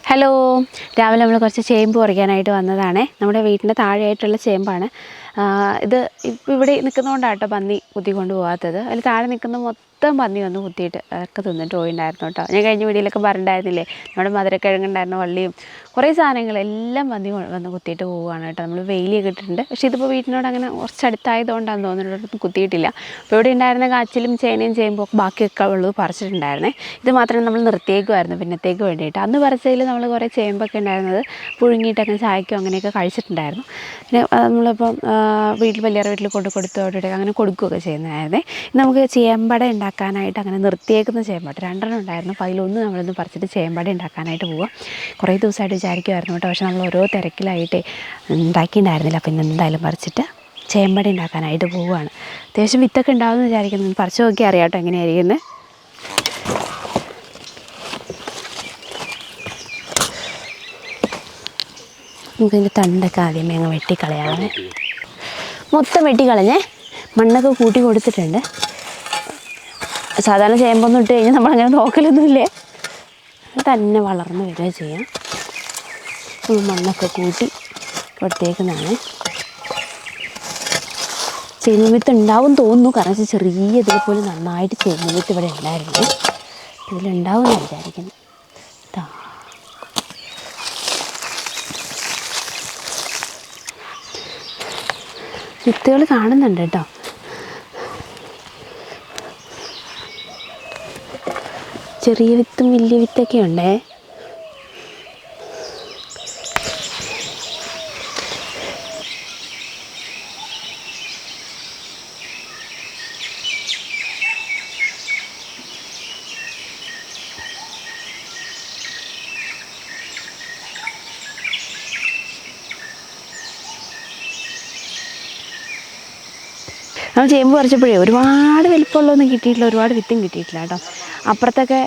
Hello, രാവിലെ നമ്മൾ കുറച്ച് ചേമ്പ് പറിക്കാനായിട്ട് വന്നതാണേ. നമ്മുടെ വീട്ടിൻ്റെ താഴെയായിട്ടുള്ള ചേമ്പാണ് ഇത്. ഇവിടെ നിൽക്കുന്നതുകൊണ്ടാട്ടോ പന്നി കുത്തിക്കൊണ്ട് പോകാത്തത്. അതിൽ താഴെ നിൽക്കുന്ന മൊത്തം പന്നി വന്ന് കുത്തിയിട്ട് അതൊക്കെ തിന്നിട്ട് പോയിണ്ടായിരുന്നു കേട്ടോ. ഞാൻ കഴിഞ്ഞ വീഡിയോയിലൊക്കെ പറഞ്ഞിട്ടുണ്ടായിരുന്നില്ലേ, നമ്മുടെ മധുരക്കിഴങ്ങുണ്ടായിരുന്ന വള്ളിയും കുറേ സാധനങ്ങളെല്ലാം പന്നി വന്ന് കുത്തിയിട്ട് പോവുകയാണ് കേട്ടോ. നമ്മൾ വെയിലൊക്കെ ഇട്ടിട്ടുണ്ട്. പക്ഷേ ഇതിപ്പോൾ വീട്ടിനോട് അങ്ങനെ കുറച്ചടുത്തായതുകൊണ്ടാണെന്ന് തോന്നുന്നുണ്ട് കുത്തിയിട്ടില്ല. അപ്പോൾ ഇവിടെ ഉണ്ടായിരുന്ന കാച്ചിലും ചേനയും ചേമ്പും ഒക്കെ ബാക്കിയൊക്കെ ഉള്ളത് പറിച്ചിട്ടുണ്ടായിരുന്നേ. ഇത് മാത്രമേ നമ്മൾ നിർത്തിയേക്കുമായിരുന്നു പിന്നത്തേക്ക് വേണ്ടിയിട്ട്. അന്ന് പറിച്ചതിൽ നമ്മൾ കുറേ ചേമ്പൊക്കെ ഉണ്ടായിരുന്നത് പുഴുങ്ങിയിട്ടൊക്കെ ചായക്കോ അങ്ങനെയൊക്കെ കഴിച്ചിട്ടുണ്ടായിരുന്നു. പിന്നെ നമ്മളിപ്പം വീട്ടിൽ വലിയ വീട്ടിൽ കൊടുത്തോടെ അങ്ങനെ കൊടുക്കുകയൊക്കെ ചെയ്യുന്നതായിരുന്നേ. നമുക്ക് ചേമ്പട ഉണ്ടാക്കാനായിട്ട് അങ്ങനെ നിർത്തിയേക്കുന്ന ചേമ്പട 2 ഉണ്ടായിരുന്നു. അപ്പോൾ അതിലൊന്ന് നമ്മളിന്ന് പറിച്ചിട്ട് ചേമ്പട ഉണ്ടാക്കാനായിട്ട് പോവുക. കുറേ ദിവസമായിട്ട് വിചാരിക്കുമായിരുന്നു കേട്ടോ. പക്ഷേ നമ്മൾ ഓരോ തിരക്കിലായിട്ട് ഉണ്ടാക്കിയിട്ടുണ്ടായിരുന്നില്ല. പിന്നെ എന്തായാലും പറിച്ചിട്ട് ചേമ്പട ഉണ്ടാക്കാനായിട്ട് പോവുകയാണ്. അത്യാവശ്യം വിത്തൊക്കെ ഉണ്ടാവുമെന്ന് വിചാരിക്കുന്നു. പറിച്ച് നോക്കി അറിയാം കേട്ടോ എങ്ങനെയായിരിക്കുന്നത്. നമുക്കിതിൻ്റെ തണ്ടൊക്കെ ആദ്യമേ അങ്ങ് വെട്ടിക്കളയാമേ. മൊത്തം വെട്ടിക്കളഞ്ഞേ. മണ്ണൊക്കെ കൂട്ടി കൊടുത്തിട്ടുണ്ട്. സാധാരണ ചേമ്പൊന്നും ഇട്ട് കഴിഞ്ഞാൽ നമ്മളങ്ങനെ നോക്കലൊന്നുമില്ലേ, തന്നെ വളർന്ന് വരിക ചെയ്യാം. മണ്ണൊക്കെ കൂട്ടി കൊടുത്തേക്കുന്നതാണ്. ചേമ്പ് വിത്ത് ഉണ്ടാവും തോന്നുന്നു, കാരണം ചെറിയ ഇതേപോലെ നന്നായിട്ട് ചേമ്പ് വിത്ത് ഇവിടെ ഉണ്ടായിരുന്നു. ഇതിലുണ്ടാവും എന്ന് വിചാരിക്കുന്നു. വിത്തുകൾ കാണുന്നുണ്ട് കേട്ടോ. ചെറിയ വിത്തും വലിയ വിത്തൊക്കെ ഉണ്ടേ. നമ്മൾ ചേമ്പ് പറിച്ചപ്പോഴേ ഒരുപാട് വലിപ്പമുള്ളതൊന്നും കിട്ടിയിട്ടില്ല, ഒരുപാട് വിത്തും കിട്ടിയിട്ടില്ല കേട്ടോ. അപ്പുറത്തൊക്കെ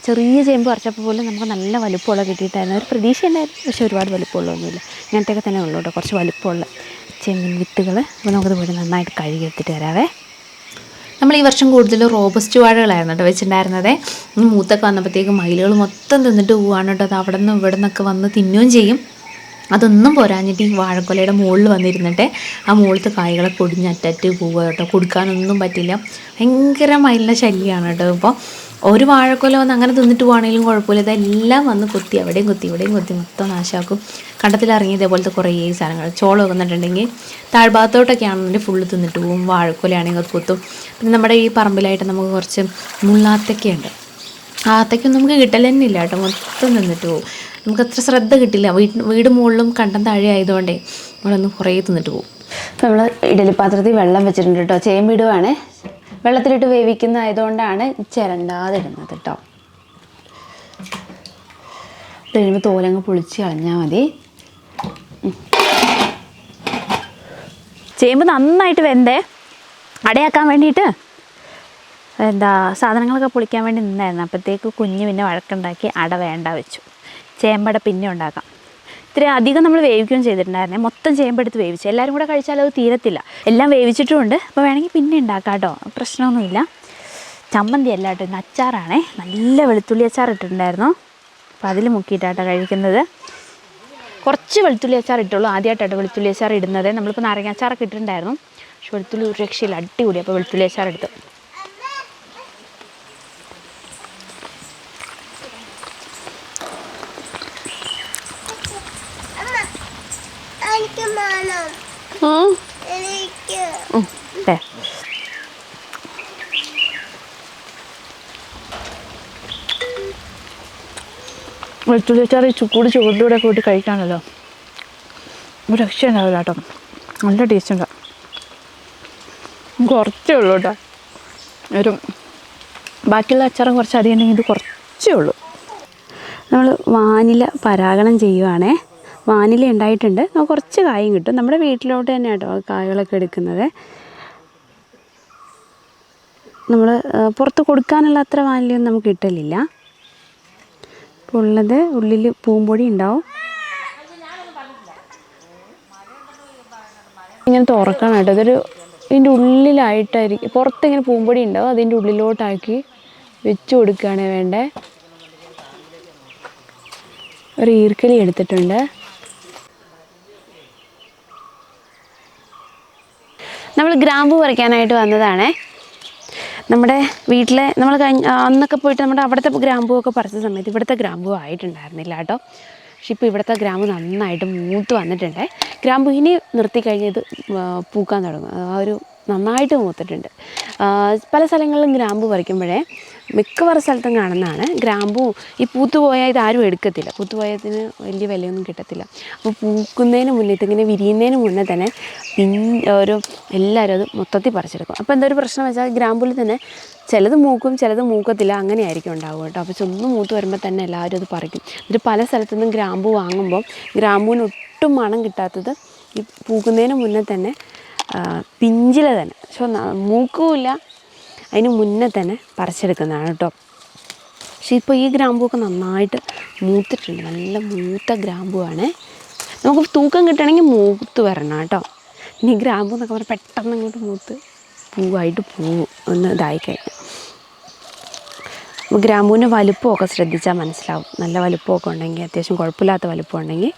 ചെറിയ ചേമ്പ് പറിച്ചപ്പോൾ പോലും നമുക്ക് നല്ല വലിപ്പമുള്ള കിട്ടിയിട്ടായിരുന്നു. ഒരു പ്രതീക്ഷ ഉണ്ടായിരുന്നു, പക്ഷേ ഒരുപാട് വലിപ്പമുള്ളതൊന്നുമില്ല. ഇങ്ങനത്തെയൊക്കെ തന്നെ ഉള്ളൂ കേട്ടോ, കുറച്ച് വലിപ്പമുള്ള ചേമ്പിൻ വിത്തുകൾ. അപ്പോൾ നമുക്കത് പോയി നന്നായിട്ട് കഴുകി എടുത്തിട്ട് വരാവേ. നമ്മൾ ഈ വർഷം കൂടുതൽ റോബസ്റ്റ് വാഴകളായിരുന്നു കേട്ടോ വെച്ചിട്ടുണ്ടായിരുന്നത്. മൂത്തൊക്കെ വന്നപ്പോഴത്തേക്കും മയിലുകൾ മൊത്തം തിന്നിട്ട് പോവുകയാണ് കേട്ടോ. അത് അവിടെ നിന്ന് ഇവിടെ നിന്നൊക്കെ വന്ന് തിന്നുകയും ചെയ്യും. അതൊന്നും പോരാഞ്ഞിട്ട് ഈ വാഴക്കൊലയുടെ മുകളിൽ വന്നിരുന്നിട്ട് ആ മുകളിലത്തെ കായ്കളെ പൊടിഞ്ഞറ്ററ്റ് പോവുക കേട്ടോ. കൊടുക്കാനൊന്നും പറ്റില്ല, ഭയങ്കര മയിലിൻ്റെ ശല്യമാണ് കേട്ടോ. ഇപ്പോൾ ഒരു വാഴക്കൊല വന്ന് അങ്ങനെ തിന്നിട്ട് പോകണമെങ്കിലും കുഴപ്പമില്ല, ഇതെല്ലാം വന്ന് കൊത്തി അവിടെയും കൊത്തി ഇവിടെയും കൊത്തി മൊത്തം നാശമാക്കും. കണ്ടത്തിലിറങ്ങി ഇതേപോലത്തെ കുറേ സാധനങ്ങൾ ചോളം വന്നിട്ടുണ്ടെങ്കിൽ താഴ്ഭാഗത്തോട്ടൊക്കെ ആണെന്നുണ്ടെങ്കിൽ ഫുള്ള് തിന്നിട്ട് പോകും. വാഴക്കൊലയാണെങ്കിൽ കൊത്തും. പിന്നെ നമ്മുടെ ഈ പറമ്പിലായിട്ട് നമുക്ക് കുറച്ച് മുള്ളാത്തൊക്കെയുണ്ട്. ആത്തക്കൊന്നും നമുക്ക് കിട്ടൽ തന്നെ ഇല്ല കേട്ടോ, മൊത്തം തിന്നിട്ട് പോകും. നമുക്കത്ര ശ്രദ്ധ കിട്ടില്ല. വീട് മുകളിലും കണ്ടം താഴെ ആയതുകൊണ്ടേ നമ്മളൊന്ന് കുറേ തിന്നിട്ട് പോകും. അപ്പോൾ നമ്മൾ ഇഡലി പാത്രത്തിൽ വെള്ളം വെച്ചിട്ടുണ്ട് കേട്ടോ. ചേമ്പിടുവാണ്, വെള്ളത്തിലിട്ട് വേവിക്കുന്നതായതുകൊണ്ടാണ് ചിരണ്ടാതിടുന്നത് കേട്ടോ. ഇത് കഴിയുമ്പോൾ തോലങ്ങ് പൊളിച്ച് കളഞ്ഞാൽ മതി. ചേമ്പ് നന്നായിട്ട് വെന്തേ അടയാക്കാൻ വേണ്ടിയിട്ട് സാധനങ്ങളൊക്കെ പൊളിക്കാൻ വേണ്ടി നിന്നായിരുന്നു. അപ്പോഴത്തേക്ക് കുഞ്ഞ് പിന്നെ വഴക്കുണ്ടാക്കി അട വേണ്ട വെച്ചു. ചേമ്പട പിന്നെ ഉണ്ടാക്കാം. ഇത്ര അധികം നമ്മൾ വേവിക്കുകയും ചെയ്തിട്ടുണ്ടായിരുന്നേ. മൊത്തം ചേമ്പെടുത്ത് വേവിച്ചു. എല്ലാവരും കൂടെ കഴിച്ചാൽ അത് തീരത്തില്ല. എല്ലാം വേവിച്ചിട്ടുമുണ്ട്. അപ്പോൾ വേണമെങ്കിൽ പിന്നെ ഉണ്ടാക്കാം കേട്ടോ, പ്രശ്നമൊന്നുമില്ല. ചമ്മന്തി അല്ല കേട്ടോ, ഇന്ന് അച്ചാറാണേ. നല്ല വെളുത്തുള്ളി അച്ചാർ ഇട്ടിട്ടുണ്ടായിരുന്നു. അപ്പോൾ അതിൽ മുക്കിയിട്ടാട്ടോ കഴിക്കുന്നത്. കുറച്ച് വെളുത്തുള്ളി അച്ചാർ ഇട്ടുള്ളൂ. ആദ്യമായിട്ടാട്ടോ വെളുത്തുള്ളി അച്ചാർ ഇടുന്നത്. നമ്മളിപ്പോൾ നാരങ്ങ അച്ചാറൊക്കെ ഇട്ടിട്ടുണ്ടായിരുന്നു, പക്ഷെ വെളുത്തുള്ളി ഒരു രക്ഷയില്ല, അടിപൊളി. അപ്പോൾ വെളുത്തുള്ളി അച്ചാർ എടുത്തു. വെളുത്തുള്ളി അച്ചാർ ചൂട് ചോറിലൂടെ കൂട്ടി കഴിക്കാനല്ലോ ഒരു രക്ഷ ഉണ്ടാവില്ല കേട്ടോ. നല്ല ടേസ്റ്റ് ഉണ്ടാവും. കുറച്ചേ ഉള്ളൂ കേട്ടോ. ബാക്കിയുള്ള അച്ചാറും കുറച്ച് അധികം ഉണ്ടെങ്കിൽ ഇത് കുറച്ചേ ഉള്ളൂ. നമ്മൾ വാനില പരാഗണം ചെയ്യുവാണേ. വാനില ഉണ്ടായിട്ടുണ്ട്. നമുക്ക് കുറച്ച് കായും കിട്ടും. നമ്മുടെ വീട്ടിലോട്ട് തന്നെ കേട്ടോ കായകളൊക്കെ എടുക്കുന്നത്. നമ്മൾ പുറത്ത് കൊടുക്കാനുള്ള അത്ര വാനിലയൊന്നും നമുക്ക് കിട്ടലില്ല. ഇപ്പോൾ ഉള്ളത് ഉള്ളിൽ പൂമ്പൊടി ഉണ്ടാവും. ഇങ്ങനെ തുറക്കണം കേട്ടോ. ഇതൊരു ഇതിൻ്റെ ഉള്ളിലായിട്ടായിരിക്കും, പുറത്തിങ്ങനെ പൂമ്പൊടി ഉണ്ടാവും, അതിൻ്റെ ഉള്ളിലോട്ടാക്കി വെച്ച് കൊടുക്കുകയാണ് വേണ്ടേ. ഒരു ഈർക്കലി എടുത്തിട്ടുണ്ട്. നമ്മൾ ഗ്രാമ്പൂ പറിക്കാനായിട്ട് വന്നതാണേ. നമ്മുടെ വീട്ടിലെ നമ്മൾ അന്നൊക്കെ പോയിട്ട് നമ്മുടെ അവിടുത്തെ ഗ്രാമ്പൂ പറിച്ച സമയത്ത് ഇവിടുത്തെ ഗ്രാമ്പൂ ആയിട്ടുണ്ടായിരുന്നില്ല കേട്ടോ. പക്ഷെ ഇപ്പോൾ ഇവിടുത്തെ ഗ്രാമ്പൂ നന്നായിട്ട് മൂത്ത് വന്നിട്ടുണ്ട്. ഗ്രാമ്പൂ ഇനി നിർത്തിക്കഴിഞ്ഞ് ഇത് പൂക്കാൻ തുടങ്ങും. നന്നായിട്ട് മൂത്തിട്ടുണ്ട്. പല സ്ഥലങ്ങളിലും ഗ്രാമ്പൂ പറിക്കുമ്പോഴേ മിക്കവാറും സ്ഥലത്തും കാണുന്നതാണ് ഗ്രാമ്പൂ ഈ പൂത്തുപോയാൽ ഇതാരും എടുക്കത്തില്ല. പൂത്തുപോയതിന് വലിയ വിലയൊന്നും കിട്ടത്തില്ല. അപ്പോൾ പൂക്കുന്നതിന് മുന്നേ ഇതിങ്ങനെ വിരിയുന്നതിന് മുന്നേ തന്നെ എല്ലാവരും അത് മൊത്തത്തിൽ പറിച്ചെടുക്കും. അപ്പോൾ എന്തൊരു പ്രശ്നം വെച്ചാൽ ഗ്രാമ്പൂവിൽ തന്നെ ചിലത് മൂക്കും ചിലത് മൂക്കത്തില്ല, അങ്ങനെയായിരിക്കും ഉണ്ടാവുക കേട്ടോ. അപ്പോൾ ഒന്ന് മൂത്ത് വരുമ്പോൾ തന്നെ എല്ലാവരും അത് പറിക്കും. എന്നിട്ട് പല സ്ഥലത്തു നിന്നും ഗ്രാമ്പൂ വാങ്ങുമ്പോൾ ഗ്രാമ്പൂവിന് ഒട്ടും മണം കിട്ടാത്തത് ഈ പൂക്കുന്നതിന് മുന്നേ തന്നെ പിഞ്ചില തന്നെ മൂക്കുമില്ല അതിന് മുന്നേ തന്നെ പറിച്ചെടുക്കുന്നതാണ് കേട്ടോ. പക്ഷേ ഇപ്പോൾ ഈ ഗ്രാമ്പൂവൊക്കെ നന്നായിട്ട് മൂത്തിട്ടുണ്ട്. നല്ല മൂത്ത ഗ്രാമ്പൂവാണ്. നമുക്ക് തൂക്കം കിട്ടണമെങ്കിൽ മൂത്ത് വരണം കേട്ടോ. പിന്നെ ഈ ഗ്രാമ്പൂ എന്നൊക്കെ പറഞ്ഞാൽ പെട്ടെന്ന് അങ്ങോട്ട് മൂത്ത് പൂവായിട്ട് പോവും ഒന്ന് ഇതായിക്കഴിഞ്ഞാൽ. ഗ്രാമ്പൂവിൻ്റെ വലുപ്പമൊക്കെ ശ്രദ്ധിച്ചാൽ മനസ്സിലാവും. നല്ല വലുപ്പമൊക്കെ ഉണ്ടെങ്കിൽ, അത്യാവശ്യം കുഴപ്പമില്ലാത്ത വലുപ്പം ഉണ്ടെങ്കിൽ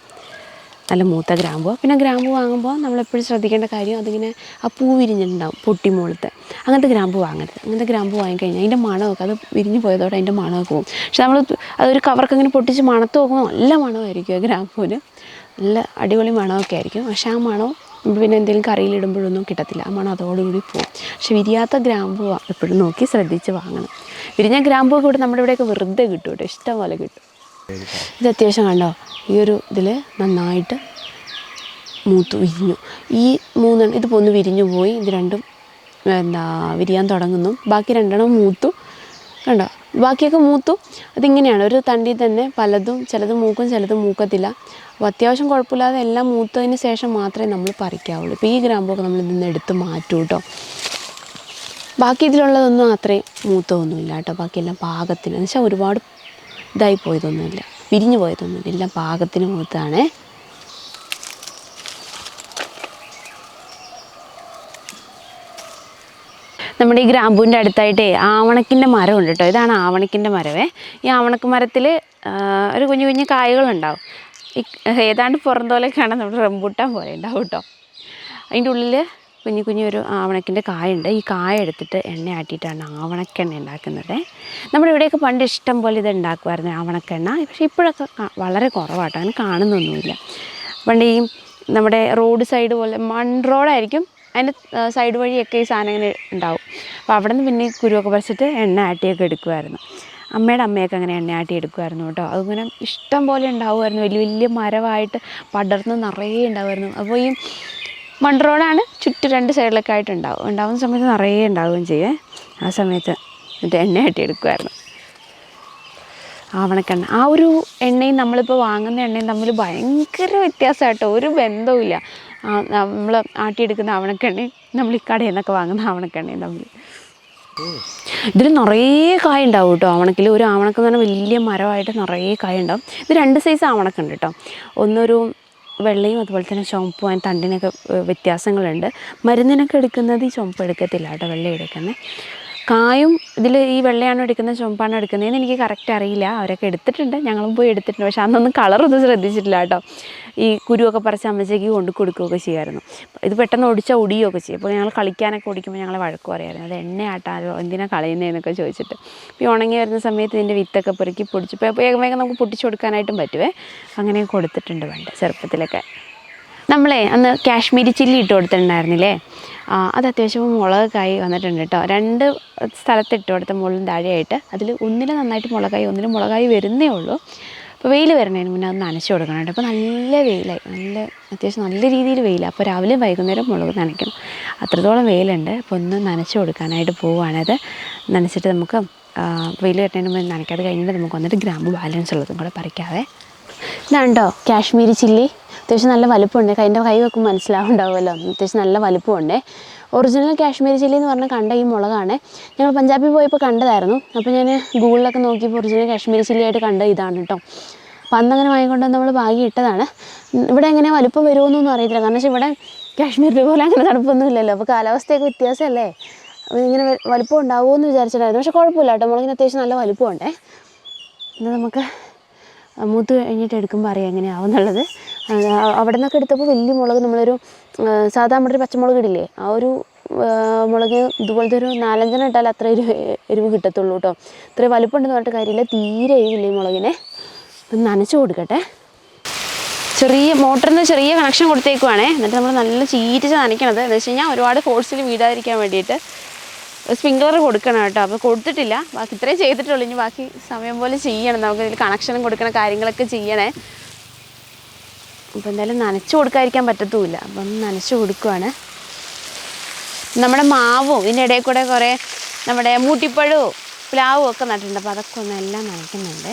നല്ല മൂത്ത ഗ്രാമ്പൂ. പിന്നെ ഗ്രാമ്പൂ വാങ്ങുമ്പോൾ നമ്മളെപ്പോഴും ശ്രദ്ധിക്കേണ്ട കാര്യം അതിങ്ങനെ ആ പൂ വിരിഞ്ഞിട്ടുണ്ടാവും പൊട്ടിമുളത്ത്. അങ്ങനത്തെ ഗ്രാമ്പൂ വാങ്ങരുത്. അങ്ങനത്തെ ഗ്രാമ്പൂ വാങ്ങിക്കഴിഞ്ഞാൽ അതിൻ്റെ മണമൊക്കെ അത് വിരിഞ്ഞ് പോയതോടെ അതിൻ്റെ മണമൊക്കെ പോകും. പക്ഷെ നമ്മൾ അതൊരു കവർക്ക് അങ്ങനെ പൊട്ടിച്ച് മണത്ത് നോക്കുമ്പോൾ നല്ല മണമായിരിക്കും ആ ഗ്രാമ്പൂവിന്. നല്ല അടിപൊളി മണമൊക്കെ ആയിരിക്കും. പക്ഷേ ആ മണം പിന്നെ എന്തെങ്കിലും കറിയിലിടുമ്പോഴൊന്നും കിട്ടത്തില്ല. ആ മണം അതോടുകൂടി പോകും. പക്ഷെ വിരിയാത്ത ഗ്രാമ്പൂ എപ്പോഴും നോക്കി ശ്രദ്ധിച്ച് വാങ്ങണം. വിരിഞ്ഞ ഗ്രാമ്പൂ ഒക്കെ ഇവിടെ നമ്മുടെ ഇവിടെയൊക്കെ വെറുതെ കിട്ടും കേട്ടോ, ഇഷ്ടം പോലെ കിട്ടും. ഇത് അത്യാവശ്യം കണ്ടോ ഈ ഒരു ഇതിൽ നന്നായിട്ട് മൂത്ത് വിരിഞ്ഞു. ഈ മൂന്നെണ്ണം ഇതിപ്പോൾ ഒന്ന് വിരിഞ്ഞു പോയി. ഇത് രണ്ടും വിരിയാൻ തുടങ്ങുന്നു. ബാക്കി രണ്ടെണ്ണം മൂത്തു കണ്ടോ, ബാക്കിയൊക്കെ മൂത്തു. അതിങ്ങനെയാണ് ഒരു തണ്ടിൽ തന്നെ പലതും, ചിലത് മൂക്കും ചിലത് മൂക്കത്തില്ല. അപ്പോൾ അത്യാവശ്യം കുഴപ്പമില്ലാതെ എല്ലാം മൂത്തതിന് ശേഷം മാത്രമേ നമ്മൾ പറിക്കാവുള്ളൂ. ഇപ്പോൾ ഈ ഗ്രാമ്പൊക്കെ നമ്മൾ ഇതിൽ എടുത്ത് മാറ്റും കേട്ടോ. ബാക്കി ഇതിലുള്ളതൊന്നും അത്രയും മൂത്തമൊന്നുമില്ല കേട്ടോ. ബാക്കിയെല്ലാം പാകത്തിന്, എന്ന് വെച്ചാൽ ഒരുപാട് ഇതായി പോയതൊന്നുമില്ല, വിരിഞ്ഞു പോയതൊന്നുമില്ല, എല്ലാം പാകത്തിന് മൂത്തതാണ്. നമ്മുടെ ഈ ഗ്രാമ്പൂവിൻ്റെ അടുത്തായിട്ടേ ആവണക്കിൻ്റെ മരം ഉണ്ട് കേട്ടോ. ഇതാണ് ആവണക്കിൻ്റെ മരമേ. ഈ ആവണക്ക് മരത്തിൽ ഒരു കുഞ്ഞു കുഞ്ഞു കായകളുണ്ടാവും. ഏതാണ്ട് പുറന്തോലൊക്കെയാണ് നമ്മുടെ റംബൂട്ടാൻ പോലെ ഉണ്ടാവും കേട്ടോ. അതിൻ്റെ ഉള്ളിൽ കുഞ്ഞു കുഞ്ഞു ഒരു ആവണക്കിൻ്റെ കായുണ്ട്. ഈ കായ എടുത്തിട്ട് എണ്ണ ആട്ടിയിട്ടാണ് ആവണക്കെണ്ണ ഉണ്ടാക്കുന്നത്. നമ്മുടെ ഇവിടെയൊക്കെ പണ്ട് ഇഷ്ടം പോലെ ഇത് ഉണ്ടാക്കുമായിരുന്നു ആവണക്കെണ്ണ. പക്ഷേ ഇപ്പോഴൊക്കെ വളരെ കുറവാട്ടോ, അങ്ങനെ കാണുന്നൊന്നുമില്ല. പണ്ട് ഈ നമ്മുടെ റോഡ് സൈഡ് പോലെ റോഡായിരിക്കും, അതിൻ്റെ സൈഡ് വഴിയൊക്കെ ഈ സാധനം ഇങ്ങനെ ഉണ്ടാവും. അപ്പോൾ അവിടെ നിന്ന് പിന്നെ കുരുവൊക്കെ പറിച്ചിട്ട് എണ്ണ ആട്ടിയൊക്കെ എടുക്കുമായിരുന്നു. അമ്മയുടെ അമ്മയൊക്കെ അങ്ങനെ എണ്ണ ആട്ടി എടുക്കുമായിരുന്നു കേട്ടോ. അതിങ്ങനെ ഇഷ്ടം പോലെ ഉണ്ടാവുമായിരുന്നു. വലിയ വലിയ മരമായിട്ട് പടർന്ന് നിറയെ ഉണ്ടാവുമായിരുന്നു. അപ്പോൾ ഈ റോഡാണ്, ചുറ്റും രണ്ട് സൈഡിലൊക്കെ ആയിട്ട് ഉണ്ടാവുന്ന സമയത്ത് നിറയെ ഉണ്ടാവുകയും ചെയ്യേ. ആ സമയത്ത് എന്നിട്ട് എണ്ണ ആട്ടി എടുക്കുമായിരുന്നു. ആവണക്കെണ്ണ ആ ഒരു എണ്ണയും നമ്മളിപ്പോൾ വാങ്ങുന്ന എണ്ണയും തമ്മിൽ ഭയങ്കര വ്യത്യാസം കേട്ടോ. ഒരു ബന്ധവുമില്ല. നമ്മൾ ആട്ടിയെടുക്കുന്ന ആവണക്കെണ്ണയും നമ്മൾ ഈ കടയിൽ നിന്നൊക്കെ വാങ്ങുന്ന ആവണക്കെണ്ണയും തമ്മിൽ. ഇതിൽ നിറയെ കായ ഉണ്ടാവും കേട്ടോ. ആവണക്കിൽ ഒരു ആവണക്കെന്ന് പറഞ്ഞാൽ വലിയ മരമായിട്ട് നിറയെ കായ ഉണ്ടാവും. ഇത് രണ്ട് സൈസ് ആവണക്കുണ്ട് കേട്ടോ. ഒന്നൊരു വെള്ളയും അതുപോലെ തന്നെ ചുവപ്പും. അതിന് തണ്ടിനൊക്കെ വ്യത്യാസങ്ങളുണ്ട്. മരുന്നിനൊക്കെ എടുക്കുന്നത് ഈ ചുവപ്പ് എടുക്കത്തില്ല കേട്ടോ, വെള്ള എടുക്കുന്നത്. കായും ഇതിൽ ഈ വെള്ളയാണോ എടുക്കുന്നത് ചുവപ്പാണോ എടുക്കുന്നതെന്ന് എനിക്ക് കറക്റ്റ് അറിയില്ല. അവരൊക്കെ എടുത്തിട്ടുണ്ട്, ഞങ്ങളും പോയി എടുത്തിട്ടുണ്ട്. പക്ഷെ അന്നൊന്നും കളറൊന്നും ശ്രദ്ധിച്ചിട്ടില്ല കേട്ടോ. ഈ കുരുവൊക്കെ പറിച്ച് അമ്മച്ചേക്ക് കൊണ്ട് കൊടുക്കുകയൊക്കെ ചെയ്യുമായിരുന്നു. ഇത് പെട്ടെന്ന് ഒടിച്ചാൽ ഒടിയുകയൊക്കെ ചെയ്യും. അപ്പോൾ ഞങ്ങൾ കളിക്കാനൊക്കെ ഓടിക്കുമ്പോൾ ഞങ്ങളെ വഴക്ക് പറയായിരുന്നു, അത് എണ്ണ ആട്ടാലോ എന്തിനാണ് കളയുന്നതെന്നൊക്കെ ചോദിച്ചിട്ട്. ഈ ഉണങ്ങി വരുന്ന സമയത്ത് ഇതിൻ്റെ വിത്തൊക്കെ പെറുക്കി പൊടിച്ച് വേഗം വേഗം നമുക്ക് പൊട്ടിച്ച് കൊടുക്കാനായിട്ടും പറ്റുമേ. അങ്ങനെ കൊടുത്തിട്ടുണ്ട് പണ്ട് ചെറുപ്പത്തിലൊക്കെ. നമ്മളെ അന്ന് കാശ്മീരി ചില്ലി ഇട്ട് കൊടുത്തിട്ടുണ്ടായിരുന്നില്ലേ, അത് അത്യാവശ്യം മുളകായി വന്നിട്ടുണ്ട് കേട്ടോ. രണ്ട് സ്ഥലത്ത് ഇട്ട് കൊടുത്ത മുകളിലും താഴെയായിട്ട്. അതിൽ ഒന്നിൽ നന്നായിട്ട് മുളകായി, ഒന്നിൽ മുളകായി വരുന്നേ ഉള്ളൂ. അപ്പോൾ വെയിൽ വരുന്നതിന് മുന്നേ അത് നനച്ച് കൊടുക്കണം കേട്ടോ. അപ്പോൾ നല്ല വെയിലായി, അത്യാവശ്യം നല്ല രീതിയിൽ വെയിലാണ്. അപ്പോൾ രാവിലെ വൈകുന്നേരം മുളക് നനയ്ക്കണം, അത്രത്തോളം വെയിലുണ്ട്. അപ്പോൾ ഒന്ന് നനച്ച് കൊടുക്കാനായിട്ട് പോവുകയാണത്. നനച്ചിട്ട് നമുക്ക് വെയിൽ വരുന്നതിന് മുന്നേ നനയ്ക്കാതെ കഴിഞ്ഞിട്ട് നമുക്ക് വന്നിട്ട് ഗ്രാമ്പ് ബാലൻസ് ഉള്ളതും കൂടെ പറിക്കാവേ. ഇതാണ്ടോ കാശ്മീരി ചില്ലി. അത്യാവശ്യം നല്ല വലുപ്പമുണ്ട്. അതിൻ്റെ കൈ വെക്കുമ്പോൾ മനസ്സിലാവുണ്ടാവുമല്ലോ, അത്യാവശ്യം നല്ല വലുപ്പമുണ്ട്. ഒറിജിനൽ കാശ്മീരി ചില്ലി എന്ന് പറഞ്ഞാൽ കണ്ട ഈ മുളകാണ്. ഞങ്ങൾ പഞ്ചാബിൽ പോയപ്പോൾ കണ്ടതായിരുന്നു. അപ്പോൾ ഞാൻ ഗൂഗിളിലൊക്കെ നോക്കിയപ്പോൾ ഒറിജിനൽ കാശ്മീരി ചില്ലി ആയിട്ട് കണ്ട ഇതാണ് കേട്ടോ. അപ്പോൾ അന്നങ്ങനെ വാങ്ങിക്കൊണ്ട് നമ്മൾ ഭാഗ്യം ഇട്ടതാണ്. ഇവിടെ എങ്ങനെ വലുപ്പം വരുമോയെന്നൊന്നും അറിയത്തില്ല, കാരണം വെച്ചാൽ ഇവിടെ കാശ്മീരിൽ പോലെ അങ്ങനെ തണുപ്പൊന്നും ഇല്ലല്ലോ. അപ്പോൾ കാലാവസ്ഥയൊക്കെ വ്യത്യാസമല്ലേ, അപ്പോൾ ഇങ്ങനെ വലുപ്പം ഉണ്ടാവുമോ എന്ന് വിചാരിച്ചിട്ടായിരുന്നു. പക്ഷേ കുഴപ്പമില്ല കേട്ടോ, മുളകിന് അത്യാവശ്യം നല്ല വലുപ്പമുണ്ടേ. ഇത് നമുക്ക് മൂത്ത് കഴിഞ്ഞിട്ട് എടുക്കുമ്പോൾ അറിയാം എങ്ങനെയാവുന്നുള്ളത്. അവിടെ നിന്നൊക്കെ എടുത്തപ്പോൾ വലിയ മുളക്, നമ്മളൊരു സാധാ നമ്മുടെ ഒരു പച്ചമുളക് ഇടില്ലേ, ആ ഒരു മുളക് ഇതുപോലത്തെ ഒരു 4-5 ഇട്ടാൽ അത്ര എരിവ് കിട്ടത്തുള്ളൂ കേട്ടോ. ഇത്രയും വലുപ്പമുണ്ടെന്ന് പറഞ്ഞിട്ട് കാര്യമില്ല, തീരെ എരിവില്ല ഈ മുളകിനെ. നനച്ച് കൊടുക്കട്ടെ. ചെറിയ മോട്ടറിന് ചെറിയ കണക്ഷൻ കൊടുത്തേക്കുവാണേ. എന്നിട്ട് നമ്മൾ നല്ല ചീറ്റിച്ച് നനയ്ക്കണത് എന്ന് വെച്ച് കഴിഞ്ഞാൽ ഒരുപാട് ഫോഴ്സിൽ വീഴാതിരിക്കാൻ വേണ്ടിയിട്ട് സ്പ്രിങ്ക്ലർ കൊടുക്കണം കേട്ടോ. അപ്പോൾ കൊടുത്തിട്ടില്ല, ബാക്കി ഇത്രയും ചെയ്തിട്ടുള്ളൂ. ഇനി ബാക്കി സമയം പോലെ ചെയ്യണം, നമുക്ക് ഇതിൽ കണക്ഷനും കൊടുക്കണ കാര്യങ്ങളൊക്കെ ചെയ്യണേ. അപ്പോൾ എന്തായാലും നനച്ച് കൊടുക്കാതിരിക്കാൻ പറ്റത്തുമില്ല, അപ്പം നനച്ച് കൊടുക്കുവാണ്. നമ്മുടെ മാവും ഇതിൻ്റെ ഇടയിൽ കൂടെ കുറേ നമ്മുടെ മൂട്ടിപ്പഴവും പ്ലാവും ഒക്കെ നട്ടിട്ടുണ്ട്, അപ്പോൾ അതൊക്കെ ഒന്നെല്ലാം നനയ്ക്കുന്നുണ്ട്.